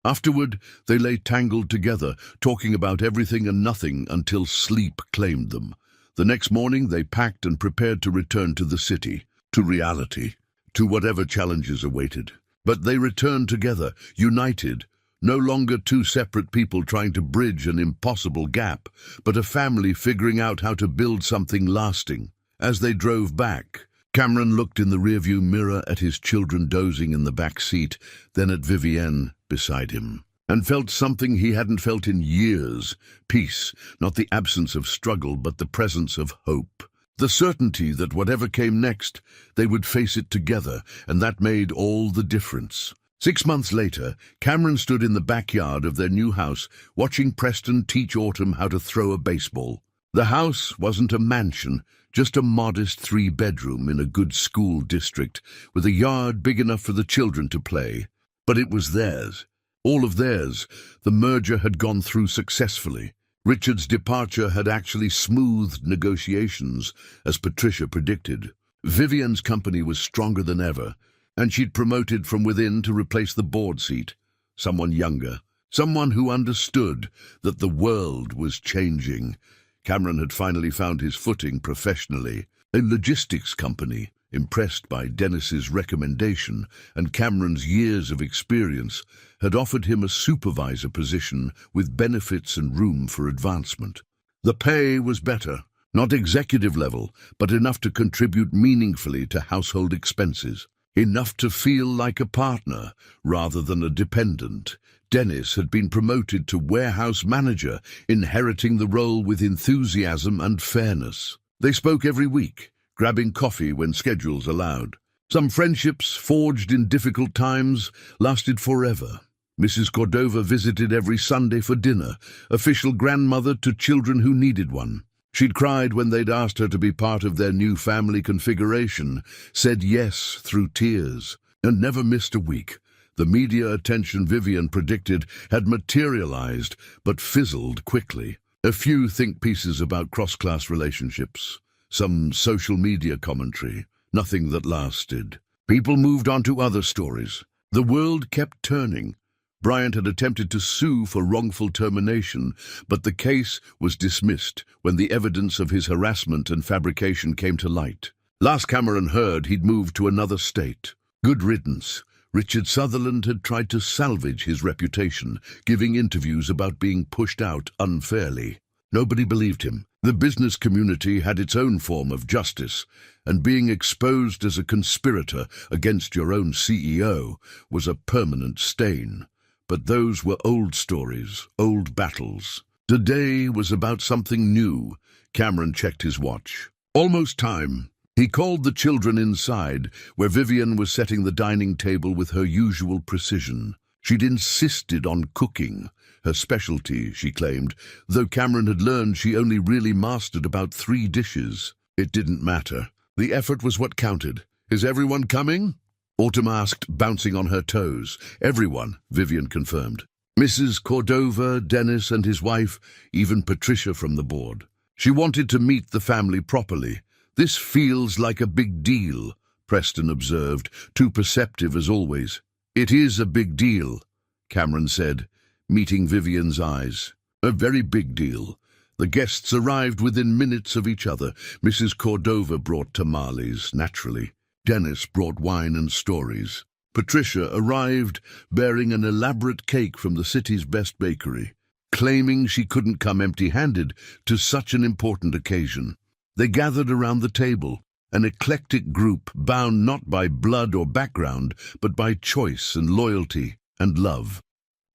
Afterward, they lay tangled together, talking about everything and nothing until sleep claimed them. The next morning, they packed and prepared to return to the city, to reality, to whatever challenges awaited. But they returned together, united, no longer two separate people trying to bridge an impossible gap, but a family figuring out how to build something lasting. As they drove back, Cameron looked in the rearview mirror at his children dozing in the back seat, then at Vivienne beside him. and felt something he hadn't felt in years. Peace, not the absence of struggle, but the presence of hope. The certainty that whatever came next, they would face it together, and that made all the difference. 6 months later, Cameron stood in the backyard of their new house, watching Preston teach Autumn how to throw a baseball. The house wasn't a mansion, just a modest 3-bedroom in a good school district, with a yard big enough for the children to play. But it was theirs. All of theirs. The merger had gone through successfully. Richard's departure had actually smoothed negotiations, as Patricia predicted. Vivian's company was stronger than ever, and she'd promoted from within to replace the board seat. Someone younger, someone who understood that the world was changing. Cameron had finally found his footing professionally. A logistics company, impressed by Dennis's recommendation and Cameron's years of experience, had offered him a supervisor position with benefits and room for advancement. The pay was better, not executive level, but enough to contribute meaningfully to household expenses. Enough to feel like a partner rather than a dependent. Dennis had been promoted to warehouse manager, inheriting the role with enthusiasm and fairness. They spoke every week, grabbing coffee when schedules allowed. Some friendships, forged in difficult times, lasted forever. Mrs. Cordova visited every Sunday for dinner, official grandmother to children who needed one. She'd cried when they'd asked her to be part of their new family configuration, said yes through tears, and never missed a week. The media attention Vivian predicted had materialized, but fizzled quickly. A few think pieces about cross-class relationships, some social media commentary, nothing that lasted. People moved on to other stories. The world kept turning. Bryant had attempted to sue for wrongful termination, but the case was dismissed when the evidence of his harassment and fabrication came to light. Last Cameron heard, he'd moved to another state. Good riddance. Richard Sutherland had tried to salvage his reputation, giving interviews about being pushed out unfairly. Nobody believed him. The business community had its own form of justice, and being exposed as a conspirator against your own CEO was a permanent stain. But those were old stories, old battles. Today was about something new. Cameron checked his watch. Almost time. He called the children inside, where Vivian was setting the dining table with her usual precision. She'd insisted on cooking, her specialty, she claimed, though Cameron had learned she only really mastered about 3 dishes. It didn't matter. The effort was what counted. Is everyone coming? Autumn asked, bouncing on her toes. Everyone, Vivian confirmed. Mrs. Cordova, Dennis and his wife, even Patricia from the board. She wanted to meet the family properly. This feels like a big deal, Preston observed, too perceptive as always. It is a big deal, Cameron said, meeting Vivian's eyes. A very big deal. The guests arrived within minutes of each other. Mrs. Cordova brought tamales, naturally. Dennis brought wine and stories. Patricia arrived bearing an elaborate cake from the city's best bakery, claiming she couldn't come empty-handed to such an important occasion. They gathered around the table, an eclectic group bound not by blood or background, but by choice and loyalty and love.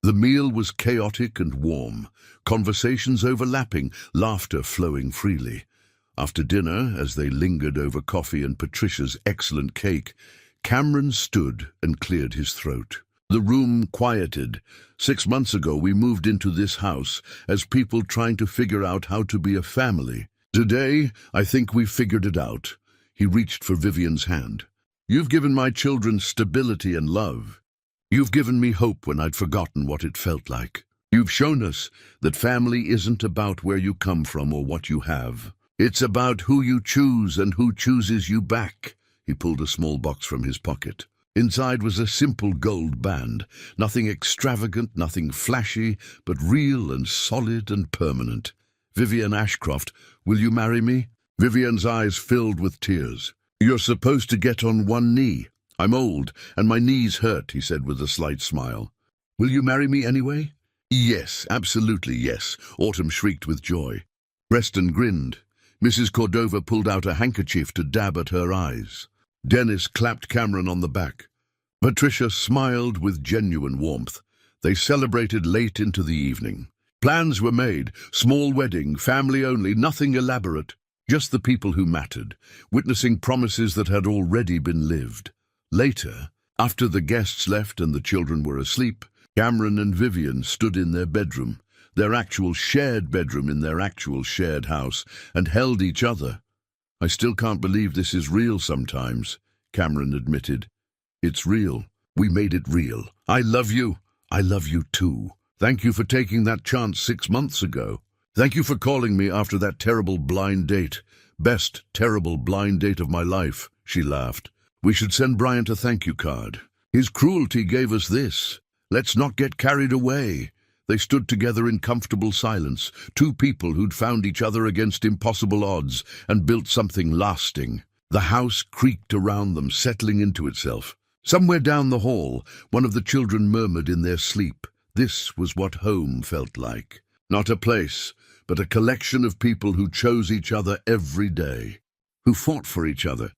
The meal was chaotic and warm, conversations overlapping, laughter flowing freely. After dinner, as they lingered over coffee and Patricia's excellent cake, Cameron stood and cleared his throat. The room quieted. 6 months ago we moved into this house as people trying to figure out how to be a family. Today, I think we've figured it out. He reached for Vivian's hand. You've given my children stability and love. You've given me hope when I'd forgotten what it felt like. You've shown us that family isn't about where you come from or what you have. It's about who you choose and who chooses you back. He pulled a small box from his pocket. Inside was a simple gold band, nothing extravagant, nothing flashy, but real and solid and permanent. Vivian Ashcroft, will you marry me? Vivian's eyes filled with tears. You're supposed to get on one knee. I'm old, and my knees hurt, he said with a slight smile. Will you marry me anyway? Yes, absolutely yes, Autumn shrieked with joy. Preston grinned. Mrs. Cordova pulled out a handkerchief to dab at her eyes. Dennis clapped Cameron on the back. Patricia smiled with genuine warmth. They celebrated late into the evening. Plans were made, small wedding, family only, nothing elaborate. Just the people who mattered, witnessing promises that had already been lived. Later, after the guests left and the children were asleep, Cameron and Vivian stood in their bedroom, their actual shared bedroom in their actual shared house, and held each other. "I still can't believe this is real sometimes," Cameron admitted. "It's real. We made it real. I love you. I love you too. Thank you for taking that chance 6 months ago. Thank you for calling me after that terrible blind date. Best terrible blind date of my life," she laughed. "We should send Bryant a thank you card. His cruelty gave us this. Let's not get carried away." They stood together in comfortable silence, two people who'd found each other against impossible odds and built something lasting. The house creaked around them, settling into itself. Somewhere down the hall, one of the children murmured in their sleep, this was what home felt like. Not a place, but a collection of people who chose each other every day, who fought for each other,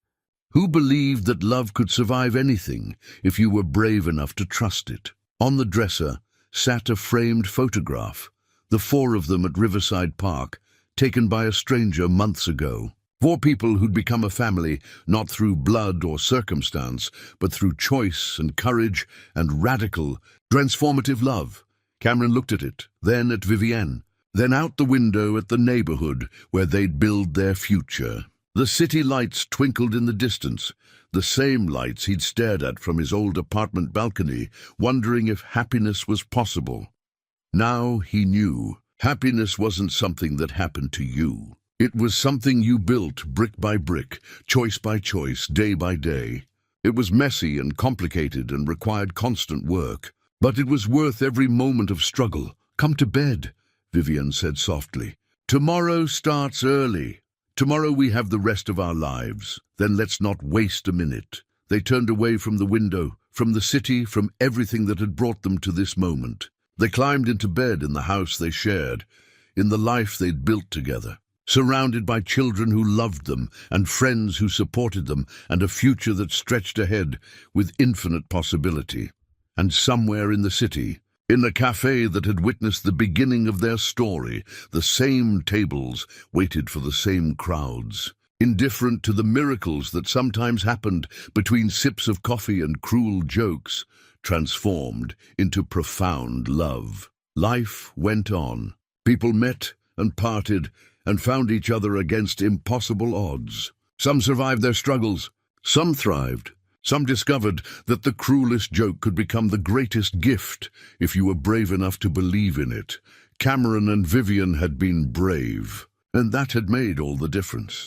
who believed that love could survive anything if you were brave enough to trust it. On the dresser sat a framed photograph, the four of them at Riverside Park, taken by a stranger months ago. 4 people who'd become a family, not through blood or circumstance, but through choice and courage and radical, transformative love. Cameron looked at it, then at Vivienne, then out the window at the neighborhood where they'd build their future. The city lights twinkled in the distance, the same lights he'd stared at from his old apartment balcony, wondering if happiness was possible. Now he knew. Happiness wasn't something that happened to you. It was something you built brick by brick, choice by choice, day by day. It was messy and complicated and required constant work, but it was worth every moment of struggle. "Come to bed," Vivian said softly. "Tomorrow starts early. Tomorrow we have the rest of our lives. Then let's not waste a minute." They turned away from the window, from the city, from everything that had brought them to this moment. They climbed into bed in the house they shared, in the life they'd built together, surrounded by children who loved them and friends who supported them and a future that stretched ahead with infinite possibility. And somewhere in the city, in the cafe that had witnessed the beginning of their story, the same tables waited for the same crowds, indifferent to the miracles that sometimes happened between sips of coffee and cruel jokes, transformed into profound love. Life went on. People met and parted and found each other against impossible odds. Some survived their struggles, some thrived. Some discovered that the cruelest joke could become the greatest gift if you were brave enough to believe in it. Cameron and Vivian had been brave, and that had made all the difference.